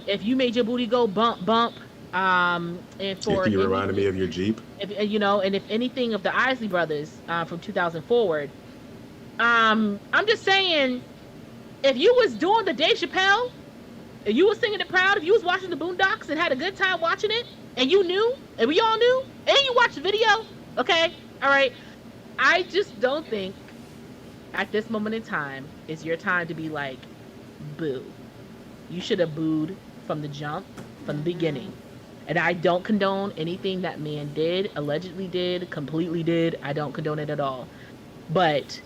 if you made your booty go bump, and for You reminded me of your Jeep. and if anything of the Isley Brothers from 2000 forward, I'm just saying, if you was doing the Dave Chappelle, if you was singing it proud, if you was watching the Boondocks and had a good time watching it, and you knew, and we all knew, and you watched the video, okay, all right, I just don't think at this moment in time is your time to be like, boo. You should have booed from the jump, from the beginning. And I don't condone anything that man did, allegedly did, completely did. I don't condone it at all. But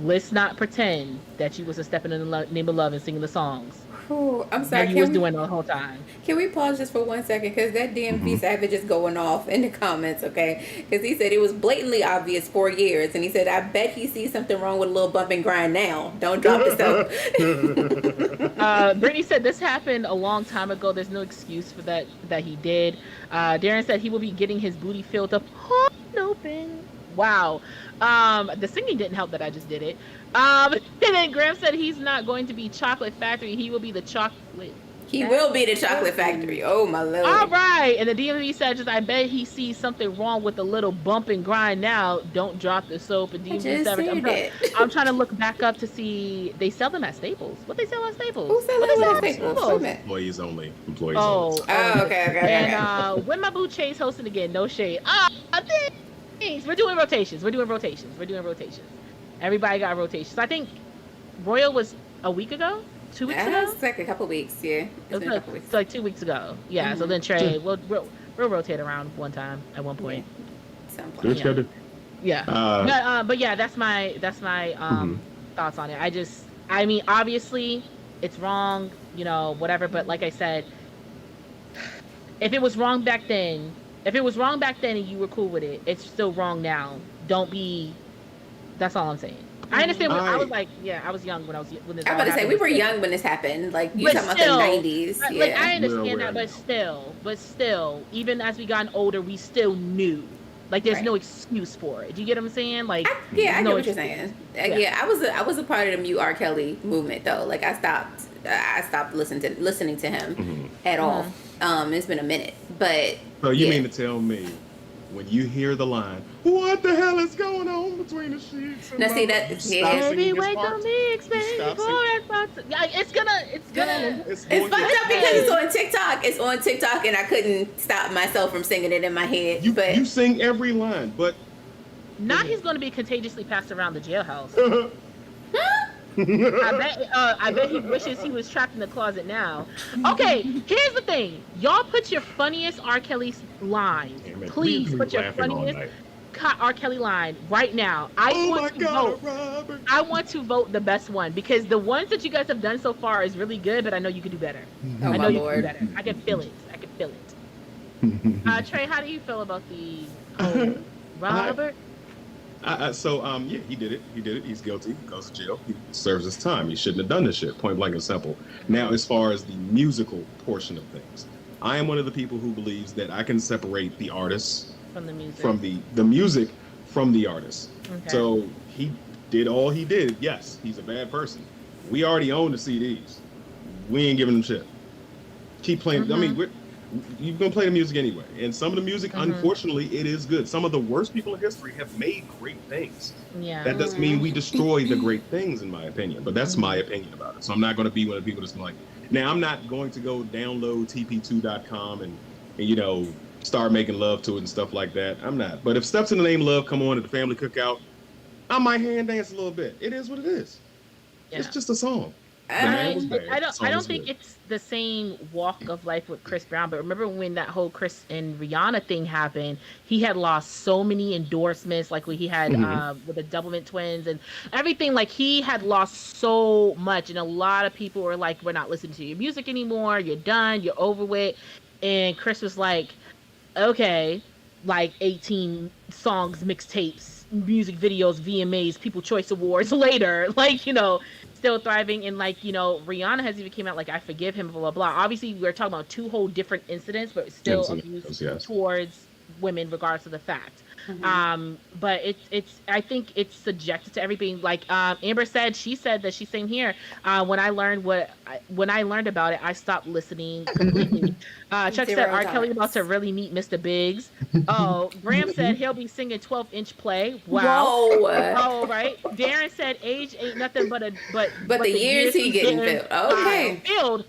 let's not pretend that you was a stepping in the name of love and singing the songs Ooh, I'm sorry. that you was doing the whole time. Can we pause just for 1 second? Because that DMV Savage is going off in the comments, okay? Because he said it was blatantly obvious 4 years. And he said, I bet he sees something wrong with a little bump and grind now. Don't drop the soap. Brittany said this happened a long time ago. There's no excuse for that he did. Darren said he will be getting his booty filled up open. Wow. The singing didn't help that I just did it. And then Graham said he's not going to be Chocolate Factory. He will be the chocolate. He will be the Chocolate Factory. Oh, my Lord. All right. And the DMV said, I bet he sees something wrong with a little bump and grind now. Don't drop the soap. And DMV Savage, I'm trying to look back up to see. They sell them at Staples. What they sell at Staples? Who sells them at Staples? Employees only. Employees only. Okay. And when my boo Chase hosting again, no shade. Thanks. We're doing rotations. Everybody got rotations. I think Royal was a week ago, 2 weeks ago. It's like a couple weeks, yeah. It's like 2 weeks ago. Yeah. So then Trey, we'll rotate around at one point. Yeah. But yeah, that's my thoughts on it. I mean, obviously, it's wrong, whatever. But like I said, if it was wrong back then and you were cool with it, it's still wrong now. Don't be. That's all I'm saying. I understand. I was like, I was young when this. I'm about to say we were young when this happened. Like you talking about the 90s. Like I understand that, but still, even as we gotten older, we still knew. Like there's no excuse for it. Do you get what I'm saying? Like I get what you're saying. Yeah, I was a part of the mute R. Kelly movement though. Like I stopped listening to him at all. It's been a minute, but so you mean to tell me when you hear the line, what the hell is going on between the sheets? Now see that baby, wait on me, it's gonna it's fucked up because it's on TikTok. It's on TikTok and I couldn't stop myself from singing it in my head. You sing every line, but now he's gonna be contagiously passed around the jailhouse. I bet he wishes he was trapped in the closet now. Okay, here's the thing. Y'all put your funniest R. Kelly line. Please put your funniest R. Kelly line right now. I want to vote the best one because the ones that you guys have done so far is really good, but I know you could do better. I know you can do better. I can feel it. Trey, how do you feel about the Robert? He did it. He's guilty. He goes to jail. He serves his time. He shouldn't have done this shit. Point blank and simple. Now, as far as the musical portion of things, I am one of the people who believes that I can separate the artist From the music. from the music from the artist. Okay. So he did all he did. Yes, he's a bad person. We already own the CDs. We ain't giving them shit. Keep playing. I mean, you're gonna play the music anyway. And some of the music, unfortunately, it is good. Some of the worst people in history have made great things. Yeah. That doesn't mean we destroy the great things, in my opinion. But that's my opinion about it. So I'm not going to be one of the people that's like, now I'm not going to go download tp2.com and start making love to it and stuff like that. I'm not. But if Steps in the Name of Love come on at the family cookout, I might hand dance a little bit. It is what it is. Yeah. It's just a song. I don't think it's the same walk of life with Chris Brown, but remember when that whole Chris and Rihanna thing happened, he had lost so many endorsements, like when he had with the Doublemint twins and everything. Like, he had lost so much, and a lot of people were like, we're not listening to your music anymore, you're done, you're over with. And Chris was like, okay, like 18 songs, mixtapes, music videos, VMAs, People Choice Awards later, like, still thriving. And like, Rihanna has even came out like, I forgive him, blah blah blah. Obviously we're talking about two whole different incidents, but still abuse towards women regardless of the fact. But it's I think it's subjected to everything. Like Amber said, she said that she's same here. When I learned about it, I stopped listeing completely. Chuck said R. Kelly about to really meet Mr. Biggs. Oh, Graham said he'll be singing 12-inch play. Wow. Whoa. Oh, right. Darren said age ain't nothing but the years he getting filled. Okay. Filled.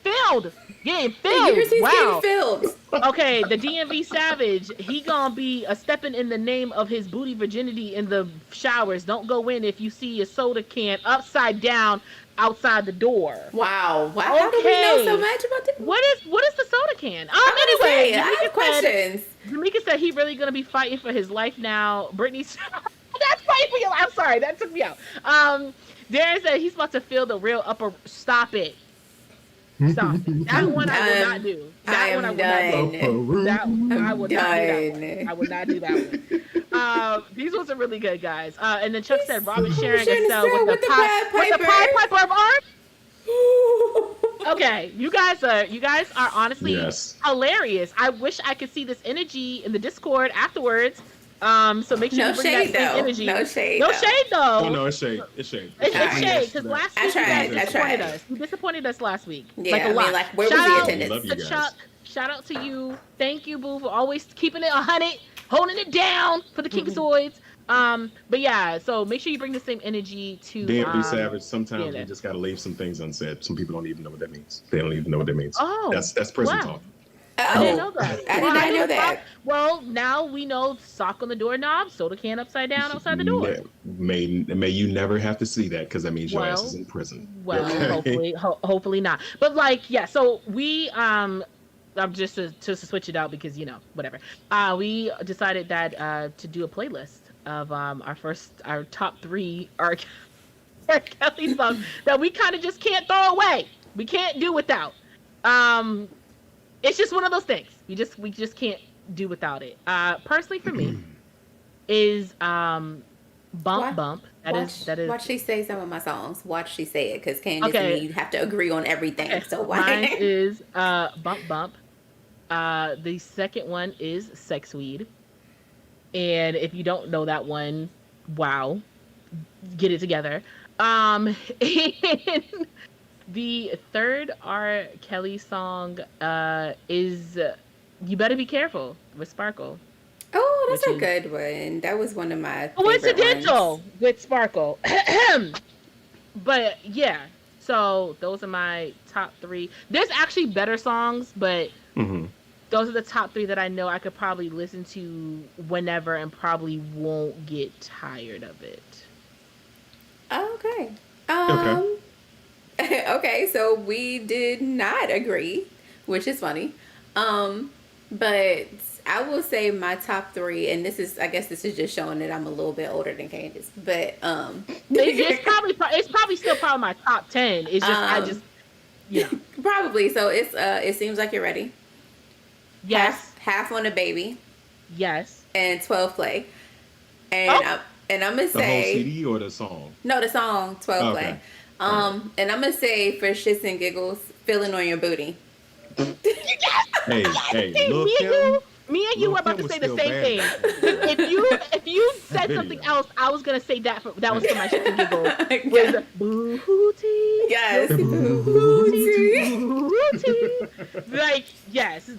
Getting filled. The years he's wow. getting filled. Okay, the DMV Savage, he gonna be stepping in the name of his booty virginity in the showers. Don't go in if you see a soda can upside down outside the door. Wow. How do we know so much about this? What is the soda can? Anyway, I have questions. Jamaica said he really gonna be fighting for his life now. Brittany's that's fighting for your life. I'm sorry, that took me out. Darren said he's about to feel the real upper. Stop it. Stop it. That one I will not do. That one I will not do. I would not do that one. I would not do that one. These ones are really good, guys. And then Chuck said Robin sharing herself with the Pied Piper of arms. Okay, you guys are honestly hilarious. I wish I could see this energy in the Discord afterwards. So make sure you bring that same energy. No shade though. Oh no, it's shade. It's shade. It's shade because last week you guys disappointed us. You disappointed us last week. Yeah, like a lot. like where was the attendance? Love you Chuck, shout out to you. Thank you, Boo, for always keeping it 100, holding it down for the Kinkozoids. But yeah, so make sure you bring the same energy to DMV Savage. Sometimes we just gotta leave some things unsaid. Some people don't even know what that means. They don't even know what that means. Oh, that's prison talk. I didn't know that. I did not know that. Well, now we know sock on the doorknob, soda can upside down outside the door. May you never have to see that because that means your ass is in prison. Well, hopefully not. But like, yeah. So we I'm just to switch it out because whatever. We decided that to do a playlist of our top 3 R. Kelly songs that we kind of just can't throw away. We can't do without. It's just one of those things. We just can't do without it. Personally, for me, is Bump Bump. That is. Watch she say some of my songs. Watch she say it because Candace and me have to agree on everything. Okay. So why? Mine is Bump Bump. The second one is Sex Weed. And if you don't know that one, wow, get it together. And the third R. Kelly song is You Better Be Careful with Sparkle. Oh, that's a good one. That was one of my Coincidental with Sparkle. But yeah, so those are my top 3. There's actually better songs, but those are the top 3 that I know I could probably listen to whenever and probably won't get tired of it. Okay. Okay, so we did not agree, which is funny. But I will say my top 3, and I guess this is just showing that I'm a little bit older than Candace, but it's probably still probably my top 10. It's just probably. So it seems like you're ready. Yes. Half on a Baby. Yes. And 12 Play. And I'm gonna say the whole CD or the song. No, the song 12 Play. And I'm gonna say for shits and giggles, Feeling on Your Booty. Hey, Lil' me and Kim. you, me and you Lil' were about Kim to was say the still same bad thing. back then. If you said Video. something else, I was gonna say that was for my shits and giggles. Yeah. Was booty. Yes. Booty. Like, yes.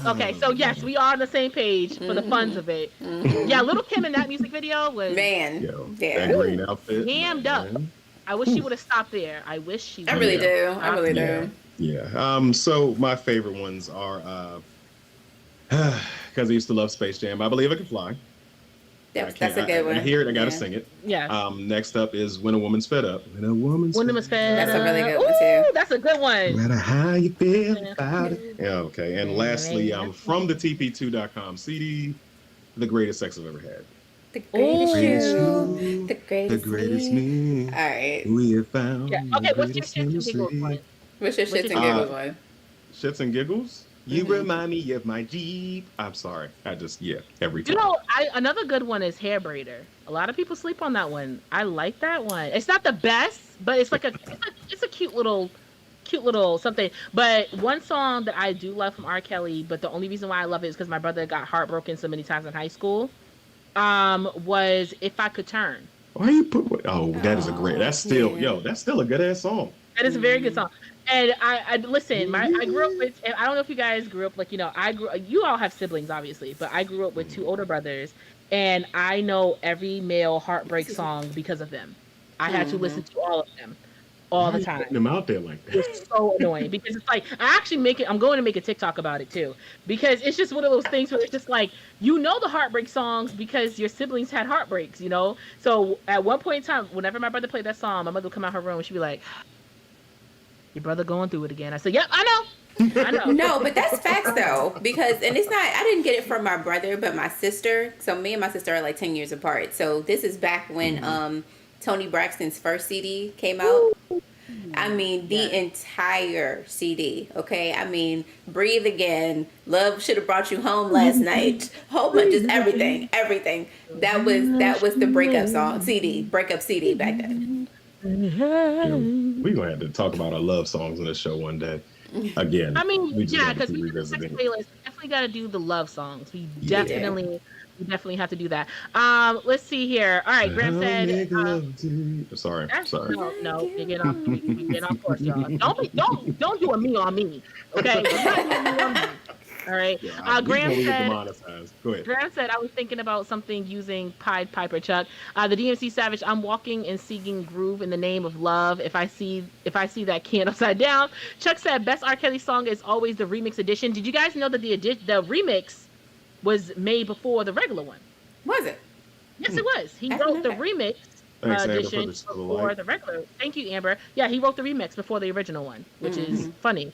Okay, so yes, we are on the same page for the funs of it. Yeah, Little Kim in that music video was Man. Yo, Yeah. that green outfit, hammed up. man. I wish she would have stopped there. I wish she I would. really Yeah. do. I really Yeah, do. yeah. So my favorite ones are because I used to love Space Jam. I Believe I Can Fly. That's a good one. I hear it. I gotta Yeah. sing it. Yeah. Next up is When a Woman's Fed Up. When a woman's When it was fed. That's a really good one, Ooh, too. that's a good No one. matter how you feel about it. Yeah, okay. And lastly, from the TP2.com CD, The Greatest Sex I've Ever Had. The greatest Ooh. you. The The greatest greatest me. me. All right. We have found. Yeah. the Okay, what's your greatest shits and giggles chemistry. one? What's your What's shits your and giggles one? Shits and giggles. You Mhm. remind me of my Jeep. I'm sorry. Every time. You know, another good one is Hair Braider. A lot of people sleep on that one. I like that one. It's not the best, but it's like it's a cute little something. But one song that I do love from R. Kelly, but the only reason why I love it is because my brother got heartbroken so many times in high school. Was If I Could Turn. Why you put? Oh, that is a great. That's still man. That's still a good ass song. That is a very good song. And I listen. I grew up with. And I don't know if you guys grew up like You all have siblings, obviously, but I grew up with two older brothers, and I know every male heartbreak song because of them. I had to listen to all of them all the time. Putting them out there like that. It's so annoying because it's like I'm going to make a TikTok about it too, because it's just one of those things where it's just like, the heartbreak songs because your siblings had heartbreaks, So at one point in time, whenever my brother played that song, my mother would come out her room and she'd be like, "Your brother going through it again." I said, "Yep, I know." No, but that's facts though, because it's not. I didn't get it from my brother, but my sister. So me and my sister are like 10 years apart. So this is back when Tony Braxton's first CD came out. I mean, the entire CD. Okay, I mean, Breathe Again, Love Should Have Brought You Home Last Night, whole bunch, just everything. That was the breakup CD back then. We're gonna have to talk about our love songs on this show one day. Again. I mean, we just yeah, gotta because keep we do the sex revisiting. playlist. Definitely got to do the love songs. We Yeah. definitely have to do that. Let's see here. All right, Graham said. Sorry. No, we get off course, y'all. Don't do a me on me, okay? Don't do a me on me. All right. Graham said. Go ahead. Graham said, I was thinking about something using Pied Piper Chuck. The DMC Savage, I'm walking and singing groove in the name of love. If I see that can upside down. Chuck said, best R. Kelly song is always the remix edition. Did you guys know that the remix was made before the regular one? Was it? Yes, it was. He I didn't wrote know the that. remix Thanks, Amber, edition for the before light. the regular. Thank you, Amber. Yeah, he wrote the remix before the original one, which is funny.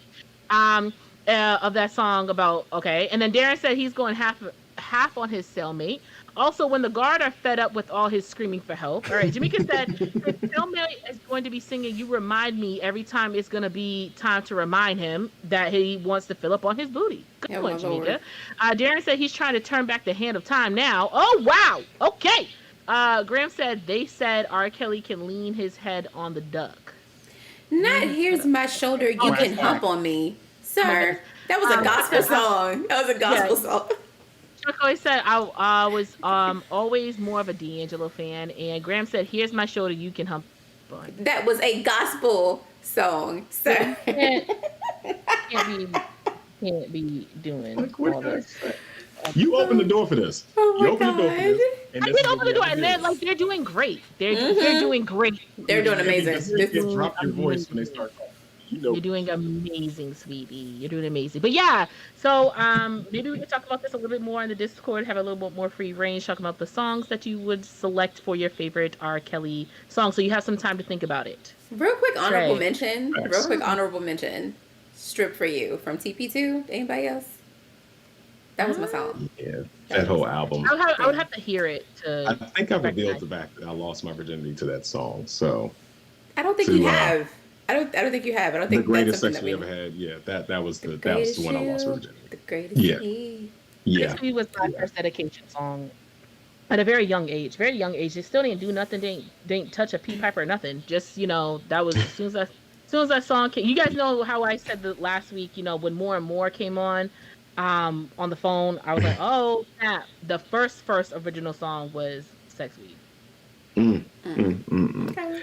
Of that song about and then Darren said he's going half on his cellmate. Also, when the guard are fed up with all his screaming for help. All right, Jamaica said his cellmate is going to be singing "You Remind Me" every time it's going to be time to remind him that he wants to fill up on his booty. Good one, Jamaica. Darren said he's trying to turn back the hand of time now. Oh wow, okay. Graham said they said R. Kelly can lean his head on the duck. Not here's my shoulder, you can hump on me. Sir, that was a gospel song. That was a gospel song. Chuck always said I was always more of a D'Angelo fan, and Graham said, "Here's my shoulder, you can hump on." That was a gospel song, sir. Can't be doing all this. You opened the door for this. Oh my you opened the door for God. this. And I this did is open what the we door, have and to do. they're doing great. They're doing great. They're doing amazing. You can drop your voice when they start talking. You're doing amazing, sweetie. You're doing amazing. But yeah, so maybe we can talk about this a little bit more in the Discord, have a little bit more free range, talking about the songs that you would select for your favorite R. Kelly song. So you have some time to think about it. Real quick honorable mention. Thanks. Real quick honorable mention. Strip for You from TP2. Anybody else? That was my song. Yeah, that whole album. I would have to hear it I to. think I've revealed recognize. the fact that I lost my virginity to that song. So I don't think To, you have. I don't think you have. I don't the think greatest that's sex something we that ever had. Yeah, that was the greatest one I lost my you, virginity. The greatest Yeah. me. Yeah. Basically, was my first dedication song at a very young age. They still didn't do nothing. They didn't touch a pea pipe or nothing. Just that was as soon soon as that song came, you guys know how I said that last week, when More and More came on the phone, I was like, oh, snap. The first original song was Sex Weed. Okay.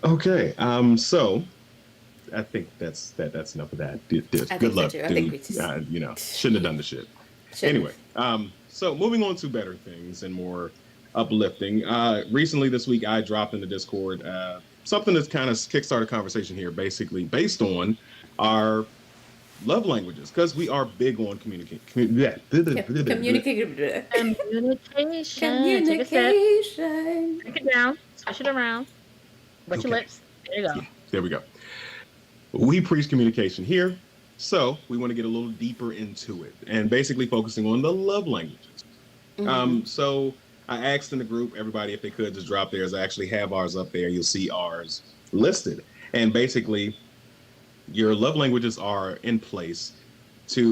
Okay. So I think that's enough of that. Good luck, so too. I dude. think we just Shouldn't have done the shit. Anyway, so moving on to better things and more uplifting. Recently this week, I dropped in the Discord something that's kind of kickstarted conversation here, basically based on our love languages, because we are big on communication. Communication. Take a sip. Take it down. Swish it around. Wet your lips. There you go. Yeah, there we go. We preach communication here, so we want to get a little deeper into it and basically focusing on the love languages. So I asked in the group, everybody, if they could just drop theirs. I actually have ours up there. You'll see ours listed. And basically, your love languages are in place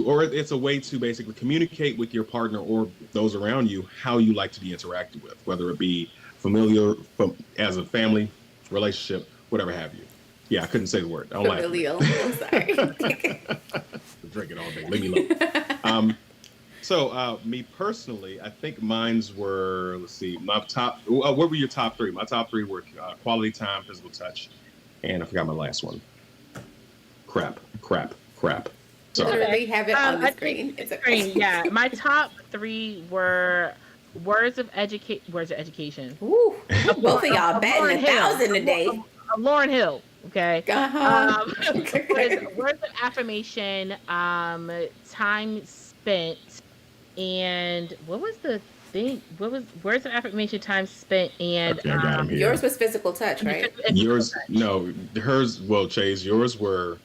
or it's a way to basically communicate with your partner or those around you how you like to be interacted with, whether it be familiar, as a family, relationship, whatever have you. Yeah, I couldn't say the word. Familial. I'm sorry. Drinking all day. Leave me alone. So me personally, I think mine's were, let's see, my top, what were your top three? My top three were quality time, physical touch, and I forgot my last one. Crap. Sorry. Literally have it on the screen. It's okay. Yeah, my top three were words of education. Ooh, both of y'all batting 1,000 today. Lauryn Hill. Okay. Uh-huh. Words of affirmation, time spent, and what was the thing? What was words of affirmation, time spent, and okay, I got 'em here. Yours was physical touch, right? Yours, no, hers. Well, Chase, yours were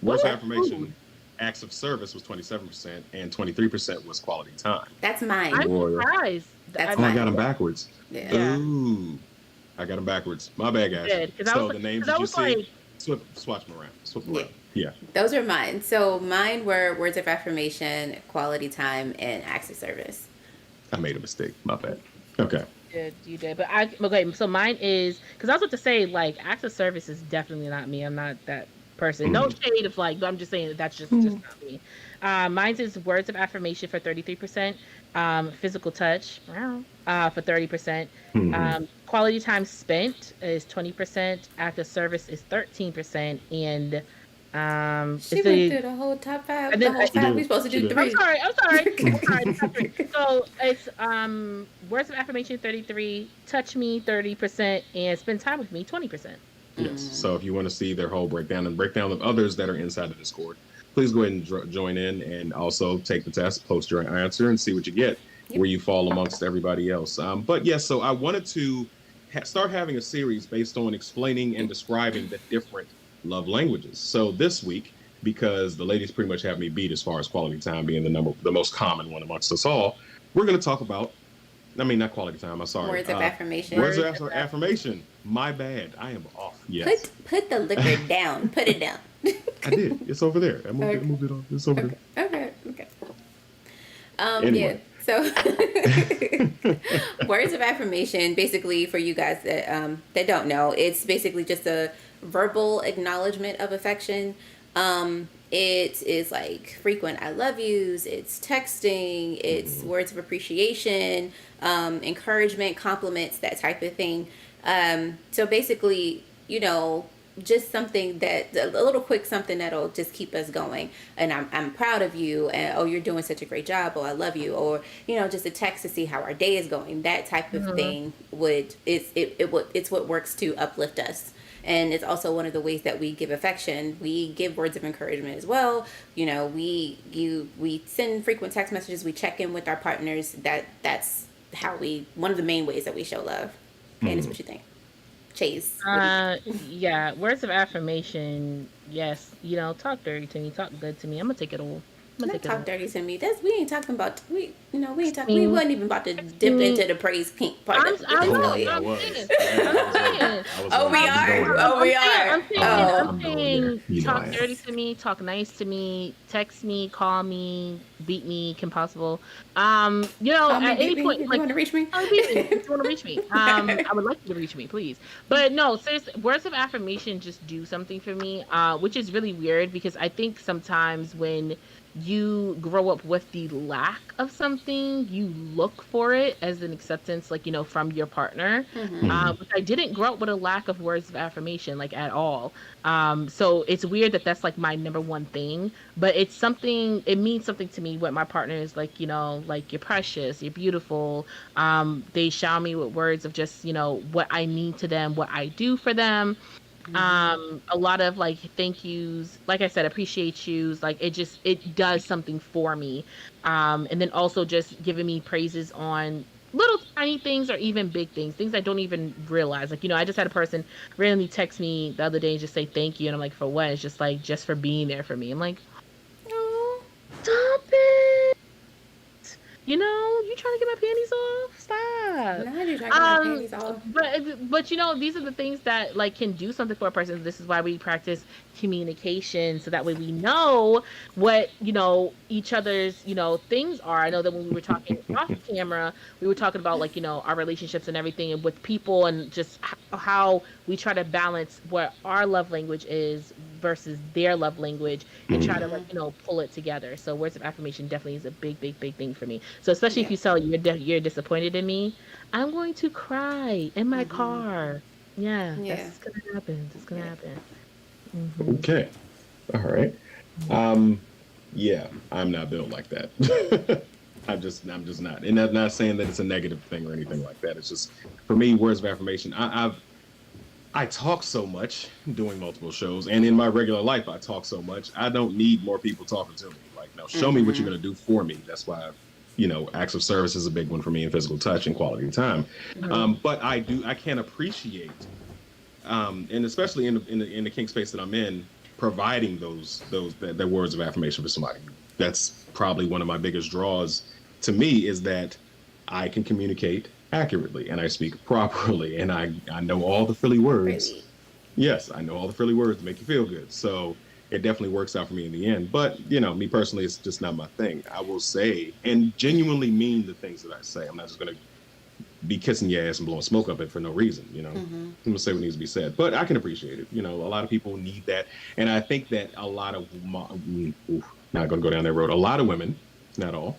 words of affirmation. Acts of service was 27%, and 23% was quality time. That's mine. I'm surprised. That's I got them backwards. Yeah. Ooh, I got them backwards. My bad, guys. So the names that you see, swatch them around. Swap them around. Yeah. Those are mine. So mine were words of affirmation, quality time, and acts of service. I made a mistake. My bad. Okay. You did. But so mine is, because I was about to say, like, acts of service is definitely not me. I'm not that person. No shade of but I'm just saying that's just not me. Mine is words of affirmation for 33%, physical touch for 30%, quality time spent is 20%, act of service is 13%, and she went through the whole top five. The whole five. We're supposed to do 3. I'm sorry. So it's words of affirmation 33, touch me 30%, and spend time with me 20%. Yes. So if you want to see their whole breakdown and breakdown of others that are inside the Discord, please go ahead and join in and also take the test, post your answer, and see what you get, where you fall amongst everybody else. But yes, so I wanted to start having a series based on explaining and describing the different love languages. So this week, because the ladies pretty much have me beat as far as quality time being the most common one amongst us all, we're going to talk about, not quality time, I'm sorry. Words of affirmation. Words of affirmation. My bad. I am off. Yes. Put the liquor down. Put it down. I did. It's over there. I moved it on. It's over there. Okay. Anyway. Yeah. So, words of affirmation, basically, for you guys that don't know, it's basically just a verbal acknowledgement of affection. It is like frequent I love yous, it's texting, it's words of appreciation, encouragement, compliments, that type of thing. So basically, just something that a little quick something that'll just keep us going. And I'm proud of you, and oh, you're doing such a great job, oh, I love you, or just a text to see how our day is going. That type of thing it's what works to uplift us. And it's also one of the ways that we give affection. We give words of encouragement as well. We send frequent text messages. We check in with our partners. That's how one of the main ways that we show love. Candace, what you think? Chase. Yeah, words of affirmation. Yes, talk dirty to me, talk good to me. I'm gonna take it all. gonna Don't take talk it. dirty to me. We ain't talking about we ain't talking. We wasn't even about to dip into the praise kink part. I'm of it. Oh, Just yeah, I go was. ahead. Yeah, I was Oh, we like, I'm are. going there. Oh, we are. Oh, I'm I'm going there. saying You know talk I am. dirty to me, talk nice to me, text me, call me, beat me, can possible. call me, At beat any me point, if you like want to reach me. beat me if you want to reach me. I would like you to reach me, please. But no, seriously, words of affirmation just do something for me, which is really weird because I think sometimes when you grow up with the lack of something, you look for it as an acceptance, like, from your partner. Mhm. Which I didn't grow up with a lack of words of affirmation, like at all. So it's weird that that's like my number one thing, but it means something to me when my partner is like, like you're precious, you're beautiful. They shower me with words of just, what I need to them, what I do for them. A lot of like thank yous, like I said, appreciate yous, like it does something for me. And then also just giving me praises on little tiny things or even big things I don't even realize. Like, I just had a person randomly text me the other day and just say thank you, and I'm like, for what? It's just like just for being there for me. I'm like, Oh, stop it. You trying to get my panties off? Stop. now you're talking about panties off. But these are the things that like can do something for a person. This is why we practice communication, so that way we know what each other's things are. I know that when we were talking off camera, we were talking about like our relationships and everything, and with people, and just how we try to balance what our love language is versus their love language, and try to like pull it together. So words of affirmation definitely is a big big thing for me. So especially if Yeah. you tell you're disappointed in me, I'm going to cry in my car. Yeah, Yeah. that's gonna happen. It's gonna Yeah. happen. Hmm. Okay. All right. Yeah, I'm not built like that. I'm just not. And I'm not saying that it's a negative thing or anything like that. It's just for me, words of affirmation. I talk so much doing multiple shows, and in my regular life, I talk so much. I don't need more people talking to me. Like, no, show me what you're gonna do for me. That's why, acts of service is a big one for me, and physical touch and quality time. But I can appreciate, and especially in the kink space that I'm in, providing that words of affirmation for somebody. That's probably one of my biggest draws to me, is that I can communicate accurately and I speak properly, and I know all the frilly words. Really. Yes, I know all the frilly words to make you feel good. So it definitely works out for me in the end. But, me personally, it's just not my thing. I will say and genuinely mean the things that I say. I'm not just going to be kissing your ass and blowing smoke up it for no reason. I'm going to say what needs to be said. But I can appreciate it. A lot of people need that. And I think that a lot of, not going to go down that road, a lot of women, not all,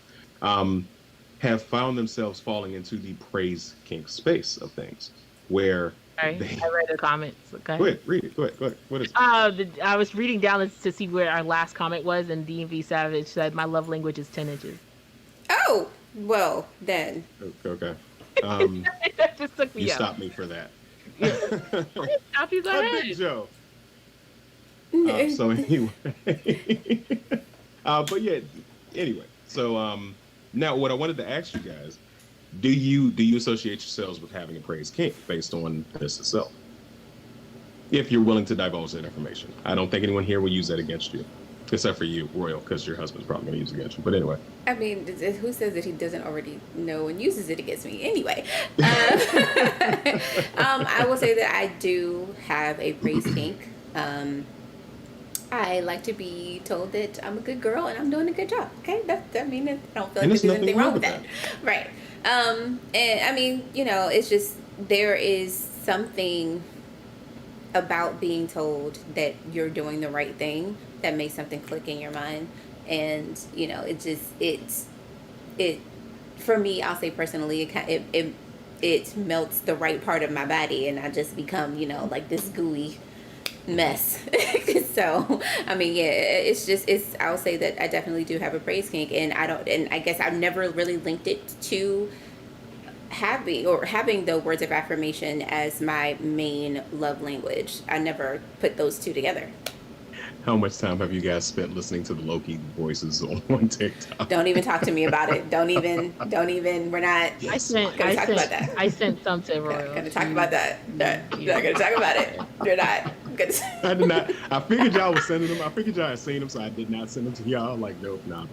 have found themselves falling into the praise kink space of things, where Sorry, I read the comments. Okay. Go ahead, read it. Go ahead. What is it? I was reading down to see where our last comment was, and DMV Savage said, "My love language is 10 inches." Oh, well then. Okay. That just took me You out. stopped me for that. Stop you, go ahead. Big Joe. So anyway, but yeah. Anyway, so now what I wanted to ask you guys: do you associate yourselves with having a praise kink based on this itself? If you're willing to divulge that information, I don't think anyone here will use that against you, except for you, Royal, because your husband's probably going to use it against you. But anyway. I mean, who says that he doesn't already know and uses it against me? Anyway, I will say that I do have a praise kink. I like to be told that I'm a good girl and I'm doing a good job. Okay, I don't feel like there's anything wrong with that. Right. And I mean, it's just there is something about being told that you're doing the right thing that makes something click in your mind. And it for me, I'll say personally, it melts the right part of my body, and I just become like this gooey mess. So I mean, yeah, it's I'll say that I definitely do have a praise kink, and I guess I've never really linked it to having the words of affirmation as my main love language. I never put those two together. How much time have you guys spent listening to the Loki voices on TikTok? Don't even talk to me about it. Don't even. We're not I sent about that. I sent some to Royal. Not gonna talk about that. Not gonna talk about it. We're not. Good. I did not. I figured y'all was sending them. I figured y'all had seen them, so I did not send them to y'all. Like, nope, nah.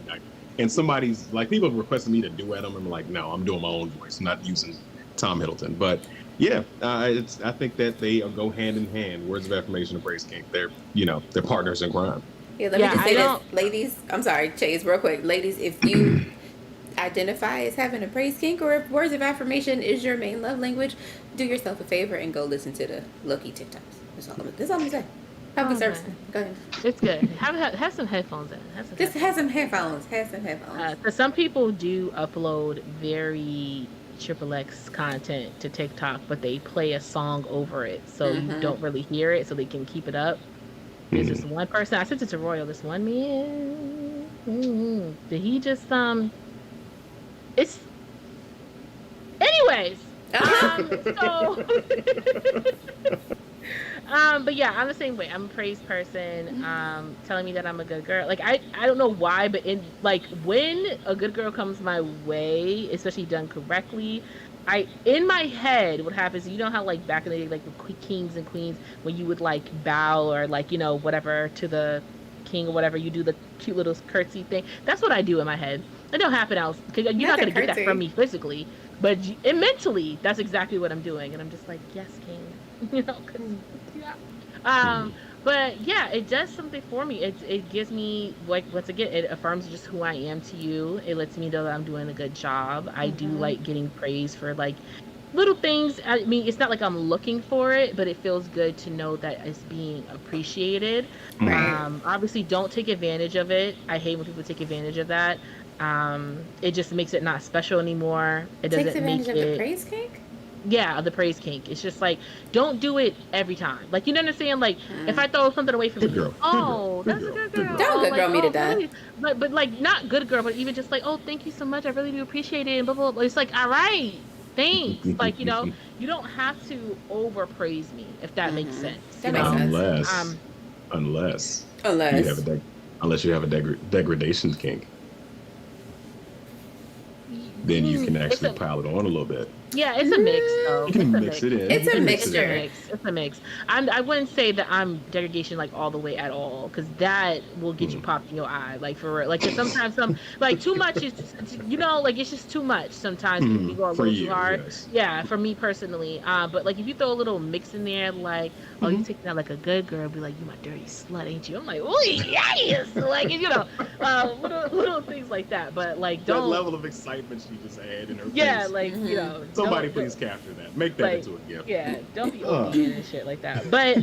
And somebody's like, people have requested me to duet them. I'm like, no, I'm doing my own voice, I'm not using Tom Hiddleston. But yeah, I think that they go hand in hand. Words of affirmation and praise kink. They're partners in crime. Yeah, let me just say this, ladies. I'm sorry, Chase, real quick, ladies. If you identify as having a praise kink, or if words of affirmation is your main love language, do yourself a favor and go listen to the Loki TikToks. That's all I'm gonna say. Public service. Go ahead. It's good. Have some headphones in. Have some headphones. Because some people do upload very XXX content to TikTok, but they play a song over it, so you don't really hear it, so they can keep it up. There's this one person, I sent it to Royal, this one man, did he just, it's, anyways, so, but yeah, I'm the same way. I'm a praise person, telling me that I'm a good girl. Like, I don't know why, but when a good girl comes my way, especially done correctly, in my head, what happens, you know how, like, back in the day, like, the kings and queens, when you would, like, bow or, like, whatever, to the king or whatever, you do the cute little curtsy thing. That's what I do in my head. I don't happen else, because you're not going to get that from me physically, but mentally, that's exactly what I'm doing, and I'm just like, yes, king, because, yeah. But yeah, it does something for me. It gives me, like, once again, it affirms just who I am to you. It lets me know that I'm doing a good job. I do like getting praise for, like, little things. I mean, it's not like I'm looking for it, but it feels good to know that it's being appreciated. Right. Obviously, don't take advantage of it. I hate when people take advantage of that. It just makes it not special anymore. It doesn't Takes advantage make of it. The praise kink? Yeah, the praise kink. It's just like, don't do it every time. Like, you know what I'm saying? Like, if I throw something away from you, that's a good girl. Don't good girl me to death. Really? But like, not good girl, but even just like, oh, thank you so much. I really do appreciate it. And blah, blah, blah. It's like, all right, thanks. Like, you don't have to overpraise me, if that makes sense. That makes sense. Unless you have a degradation kink. Then you can actually pile it on a little bit. Yeah, it's a mix, though. You can mix it in. It's a mixture. It's a mix. I wouldn't say that I'm degradation, like, all the way at all, because that will get you popped in your eye, like, for real. Like, sometimes like, too much is, like, it's just too much sometimes. You go a little too hard. Yes. Yeah, for me personally. But, like, if you throw a little mix in there, like, oh, you taking out like a good girl, be like, you my dirty slut, ain't you? I'm like, oh, yes! Like, little things like that. But, like, don't... That level of excitement she just had in her face. Yeah, like, Somebody please capture that. Make that into a gift. Yeah, don't be overbearing and shit like that. But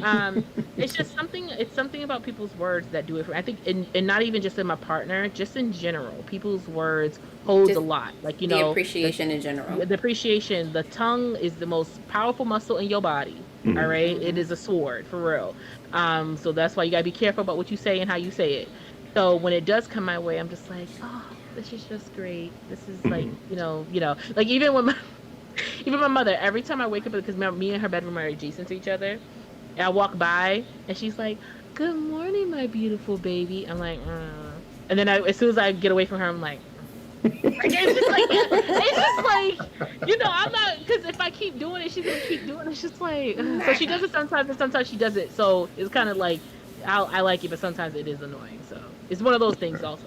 it's just something. It's something about people's words that do it for me. I think, and not even just in my partner, just in general, people's words holds a lot. Like, the appreciation in general. The appreciation. The tongue is the most powerful muscle in your body. All right, it is a sword for real. So that's why you gotta be careful about what you say and how you say it. So when it does come my way, I'm just like, oh, this is just great. This is like, like even when my mother, every time I wake up, because me and her bedroom are adjacent to each other, and I walk by, and she's like, good morning, my beautiful baby. I'm like, and then as soon as I get away from her, I'm like, it's just like, I'm not, because if I keep doing it, she's going to keep doing it. It's just like, so she does it sometimes, and sometimes she does it. So it's kind of like, I like it, but sometimes it is annoying. So it's one of those things also.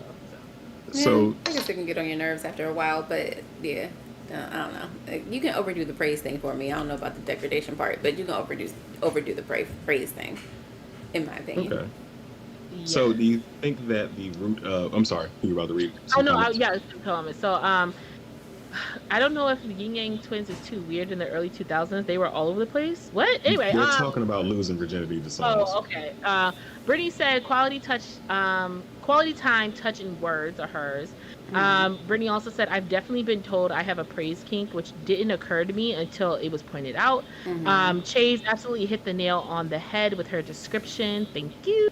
So I guess it can get on your nerves after a while, but yeah. I don't know. You can overdo the praise thing for me. I don't know about the degradation part, but you can overdo the praise thing, in my opinion. Okay. Yeah. So do you think that the root I'm sorry, you were about to read some comments? It's some comments. So I don't know if the Yin Yang Twins is too weird in the early 2000s. They were all over the place. What? Anyway, we're talking about losing virginity to songs. Oh, okay. Brittany said quality time touching words are hers. Brittany also said, I've definitely been told I have a praise kink, which didn't occur to me until it was pointed out. Chase absolutely hit the nail on the head with her description. Thank you.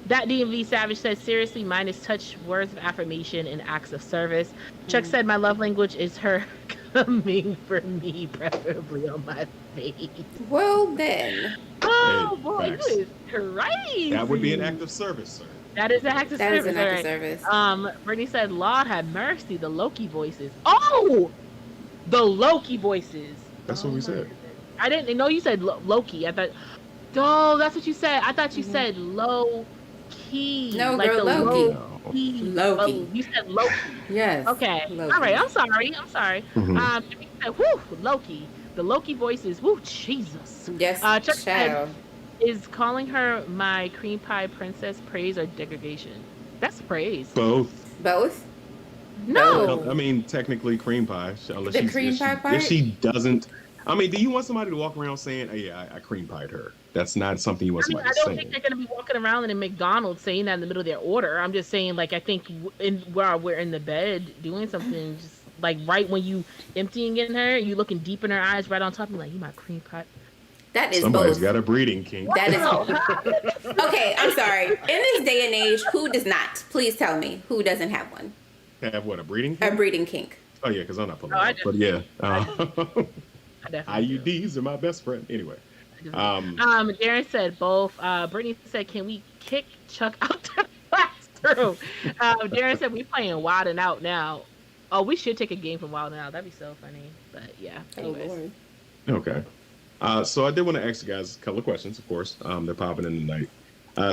That DMV Savage said, seriously, mine is touch, words of affirmation, and acts of service. Chuck said, my love language is her coming for me, preferably on my face. Well, then. Oh, boy, you is crazy. That would be an act of service, sir. That is an act of service. That is an act of service. Brittany said, Lord have mercy, the Loki voices. Oh! The Loki voices. That's what we said. I didn't know you said Loki. I thought, Oh, that's what you said. I thought you said low key, No, like girl, the Loki. low No. key. Loki. Oh, you said Loki. Yes. Okay. All Loki. right. I'm sorry. I'm sorry. Mhm. You said, whew, Loki. The Loki voices. Whoo, Jesus. Yes, Chuck said, child. is calling her my cream pie princess praise or degradation? That's praise. Both. Both? Both. Well, I No. mean, technically cream pie. Unless The cream pie if part? she doesn't, I mean, do you want somebody to walk around saying, "Oh yeah, I cream pied her"? That's not something you want I mean, somebody I don't think saying. they're going to be walking around in a McDonald's saying that in the middle of their order. I'm just saying, like, I think in while we're in the bed doing something, just like right when you emptying in her, you looking deep in her eyes, right on top, and like, you my cream pie. That is Somebody's both. got a breeding kink. That is. Oh, Okay, I'm sorry. In this day and age, who does not? Please tell me who doesn't have one. Have what, a breeding A kink? breeding kink. Oh yeah, because I'm not pulling I it off. But yeah, I definitely do. IUDs are my best friend. Anyway, Darren said both. Brittany said, "Can we kick Chuck out the classroom?" Darren said, "We playing Wild and Out now." Oh, we should take a game from Wild and Out. That'd be so funny. But yeah. Oh Anyways. Lord. okay. So I did want to ask you guys a couple of questions. Of course, they're popping in tonight.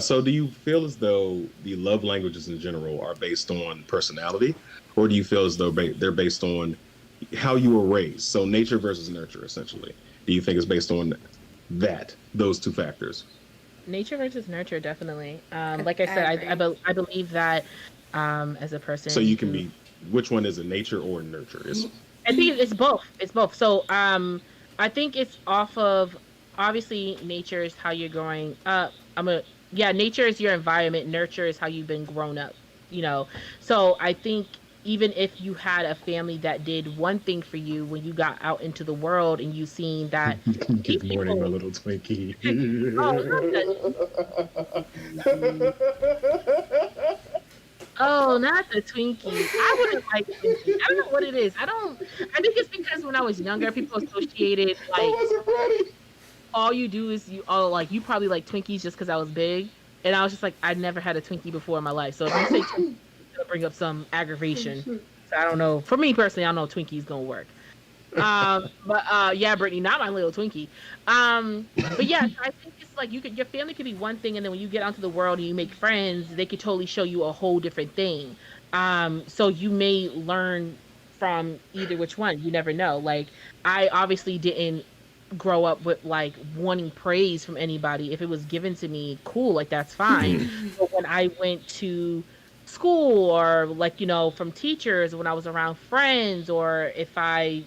So do you feel as though the love languages in general are based on personality, or do you feel as though they're based on how you were raised? So nature versus nurture, essentially. Do you think it's based on those two factors? Nature versus nurture, definitely. Like I said, I believe that as a person. So you can be, which one is it, nature or nurture? I think it's both. It's both. So I think it's off of, obviously nature is how you're growing up. Nature is your environment. Nurture is how you've been grown up. You know, so I think even if you had a family that did one thing for you when you got out into the world and you seen that Good morning, my little Twinkie. Oh, not the Twinkie. I wouldn't like Twinkie. I don't know what it is. I think it's because when I was younger, people associated like I wasn't ready. all you do is you probably like Twinkies just because I was big, and I was just like, I never had a Twinkie before in my life. So if you say Twinkie, it's gonna bring up some aggravation. So I don't know. For me personally, I don't know if Twinkie's gonna work. Yeah, Brittany, not my little Twinkie. But yeah, I think it's like your family could be one thing, and then when you get out into the world and you make friends, they could totally show you a whole different thing. So you may learn from either which one. You never know. Like I obviously didn't grow up with like wanting praise from anybody. If it was given to me, cool, like that's fine. But when I went to school or like from teachers, when I was around friends, or if I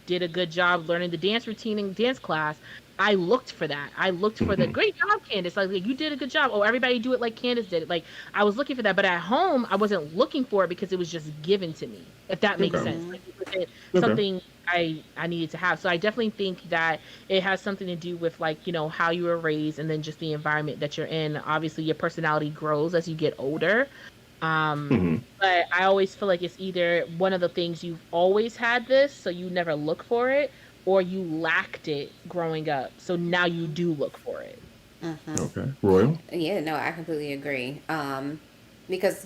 did a good job learning the dance routine in dance class, I looked for that. I looked for the great job, Candace, like you did a good job, or everybody do it like Candace did it. Like I was looking for that, but at home I wasn't looking for it because it was just given to me, if that makes sense. Like it wasn't something I needed to have. So I definitely think that it has something to do with like how you were raised, and then just the environment that you're in. Obviously your personality grows as you get older. But I always feel like it's either one of the things you've always had this, so you never look for it, or you lacked it growing up, so now you do look for it. Okay, Royal. Yeah, no, I completely agree. Because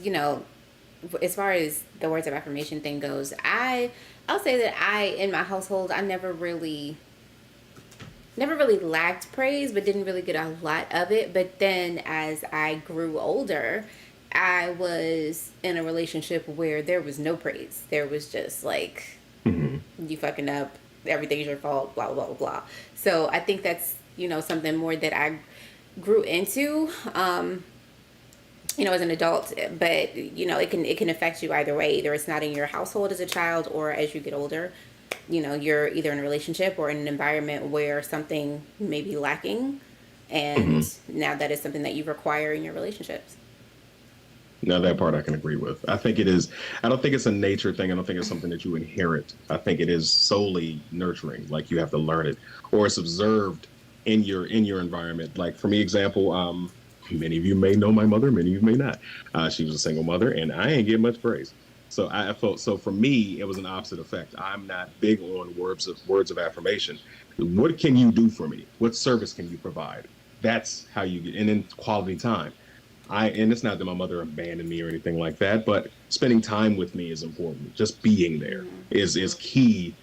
as far as the words of affirmation thing goes, I'll say that in my household, I never really lacked praise, but didn't really get a lot of it. But then as I grew older, I was in a relationship where there was no praise. There was just like, you fucking up, everything's your fault, blah, blah, blah, blah. So I think that's, something more that I grew into, as an adult. But, it can affect you either way. Either it's not in your household as a child, or as you get older, you're either in a relationship or in an environment where something may be lacking. And now that is something that you require in your relationships. Now that part I can agree with. I think it is. I don't think it's a nature thing. I don't think it's something that you inherit. I think it is solely nurturing. Like you have to learn it, or it's observed in your environment. Like for me, example, many of you may know my mother, many of you may not. She was a single mother, and I ain't get much praise. So I felt for me, it was an opposite effect. I'm not big on words of affirmation. What can you do for me? What service can you provide? That's how you get, and then quality time. And it's not that my mother abandoned me or anything like that, but spending time with me is important. Just being there is key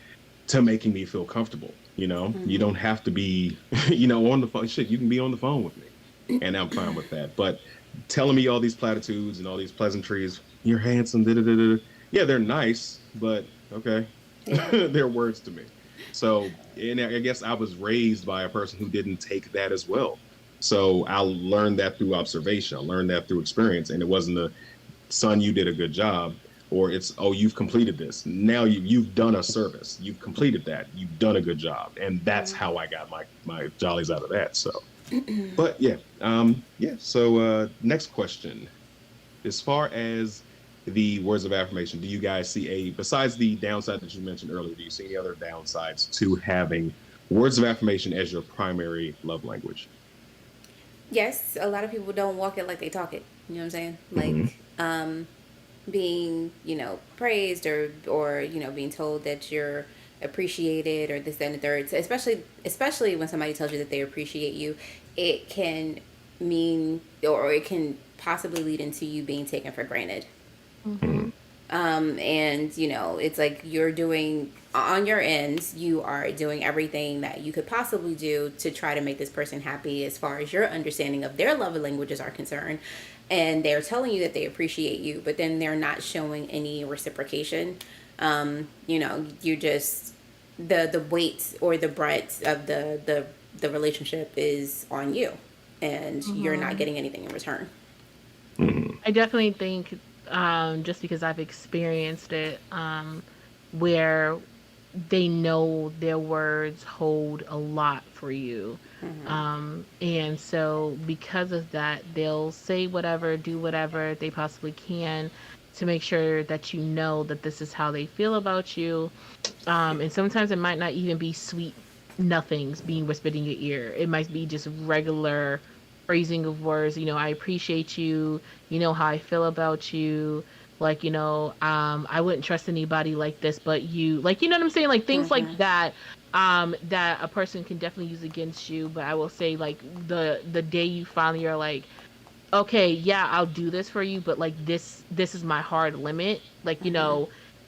to making me feel comfortable. You don't have to be, on the phone. Shit, you can be on the phone with me, and I'm fine with that. But telling me all these platitudes and all these pleasantries, you're handsome, da da da da. Yeah, they're nice, but okay, they're words to me. So, and I guess I was raised by a person who didn't take that as well. So I learned that through observation. I learned that through experience, and it wasn't a son, you did a good job, or it's, oh, you've completed this. Now you've done a service. You've completed that. You've done a good job, and that's how I got my jollies out of that. So, but yeah, yeah. So next question: as far as the words of affirmation, do you guys see besides the downside that you mentioned earlier, do you see any other downsides to having words of affirmation as your primary love language? Yes, a lot of people don't walk it like they talk it. You know what I'm saying? Mm-hmm. Like, being, praised or being told that you're appreciated or this, that, and the third. So especially when somebody tells you that they appreciate you, it can mean, or it can possibly lead into you being taken for granted. Mm-hmm. And it's like you're doing on your end, you are doing everything that you could possibly do to try to make this person happy as far as your understanding of their love languages are concerned. And they're telling you that they appreciate you, but then they're not showing any reciprocation. You just, the weight or the brunt of the relationship is on you, and you're not getting anything in return. I definitely think, just because I've experienced it, where they know their words hold a lot for you. And so because of that, they'll say whatever, do whatever they possibly can to make sure that you know that this is how they feel about you. And sometimes it might not even be sweet nothings being whispered in your ear. It might be just regular phrasing of words. I appreciate you. You know how I feel about you. Like, I wouldn't trust anybody like this, but you, like, you know what I'm saying? Like things like that, that a person can definitely use against you. But I will say, like, the day you finally are like, okay, yeah, I'll do this for you, but like this is my hard limit. Like,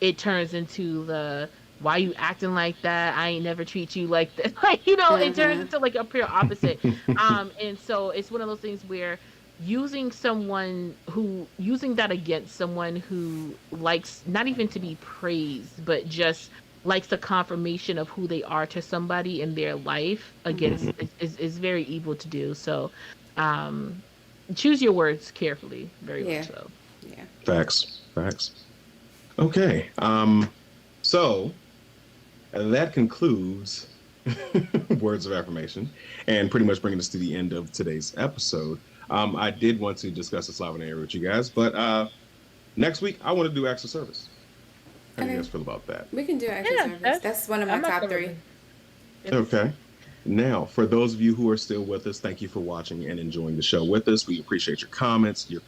it turns into why you acting like that? I ain't never treat you like this. Like, it turns into like a pure opposite. And so it's one of those things where using that against someone who likes not even to be praised, but just likes the confirmation of who they are to somebody in their life against is very evil to do. So choose your words carefully, very much so. Yeah. Facts. Okay. So that concludes words of affirmation and pretty much bringing us to the end of today's episode. I did want to discuss this live in the air with you guys, but next week I want to do acts of service. How do you guys feel about that? We can do acts of service. That's one of my top 3. Okay. Now, for those of you who are still with us, thank you for watching and enjoying the show with us. We appreciate your comments, your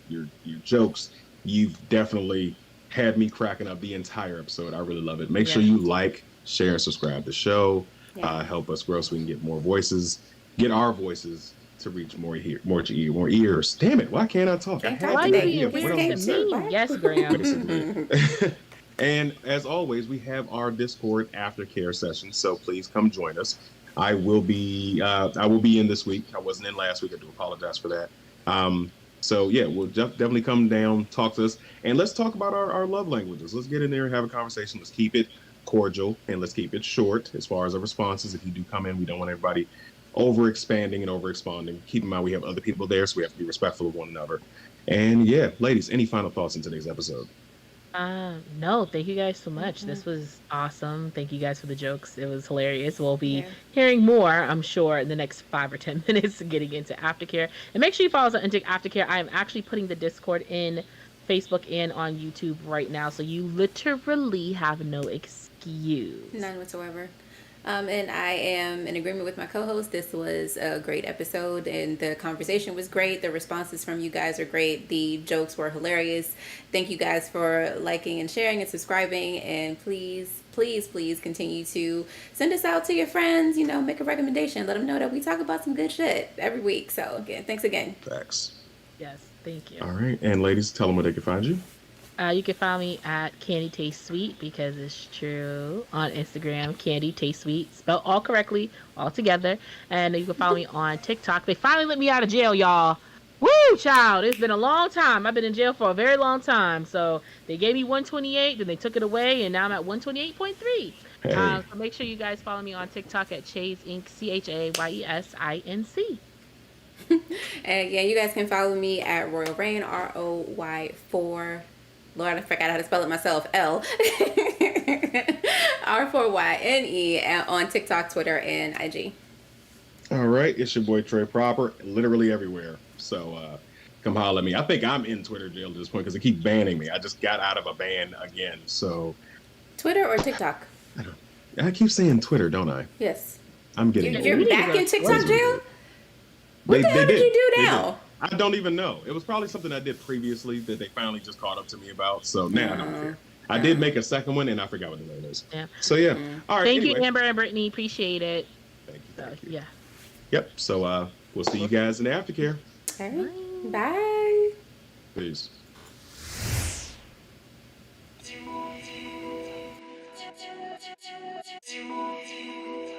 jokes. You've definitely had me cracking up the entire episode. I really love it. Make sure you like, share, and subscribe to the show. Help us grow so we can get more voices, get our voices to reach more ears. Damn it! Why can't I talk? Yes, Graham. And as always, we have our Discord aftercare session, so please come join us. I will be in this week. I wasn't in last week. I do apologize for that. So yeah, we'll definitely come down, talk to us, and let's talk about our love languages. Let's get in there and have a conversation. Let's keep it cordial and let's keep it short as far as our responses. If you do come in, we don't want everybody over expanding and over expounding. Keep in mind we have other people there, so we have to be respectful of one another. And yeah, ladies, any final thoughts in today's episode? No, thank you guys so much. This was awesome. Thank you guys for the jokes. It was hilarious. We'll be hearing more, I'm sure, in the next 5 or 10 minutes getting into Aftercare. And make sure you follow us on Aftercare. I am actually putting the Discord in Facebook and on YouTube right now, so you literally have no excuse. None whatsoever. And I am in agreement with my co-host. This was a great episode and the conversation was great. The responses from you guys are great. The jokes were hilarious. Thank you guys for liking and sharing and subscribing. And please continue to send us out to your friends, make a recommendation. Let them know that we talk about some good shit every week. So again, thanks again. Facts. Yes, thank you. All right. And ladies, tell them where they can find you. You can find me at Candy Taste Sweet because it's true on Instagram. Candy Taste Sweet, spelled all correctly, all together. And you can follow me on TikTok. They finally let me out of jail, y'all. Woo, child! It's been a long time. I've been in jail for a very long time. So they gave me 128, then they took it away, and now I'm at 128.3. Hey, So make sure you guys follow me on TikTok at Chase Inc. CHAYESINC. And yeah, you guys can follow me at Royal Rain, ROY4. Lord, I forgot how to spell it myself. L R4YNE on TikTok, Twitter, and IG. all right, it's your boy Trey Proper, literally everywhere. So come holler at me. I think I'm in Twitter jail at this point because they keep banning me. I just got out of a ban again. So Twitter or TikTok? I keep saying Twitter, don't I? Yes. I'm getting You're old. back in TikTok jail? What They the hell did you do They now? I don't even know. It was probably something I did previously that they finally just caught up to me about. So now I don't care. I did make a second one, and I forgot what the name is. Yeah. So yeah. All right. Thank anyway. you, Amber and Brittany. Appreciate it. Thank you. Yeah. Yep. So we'll see you guys in the aftercare. All right. Bye. Peace. Thank you.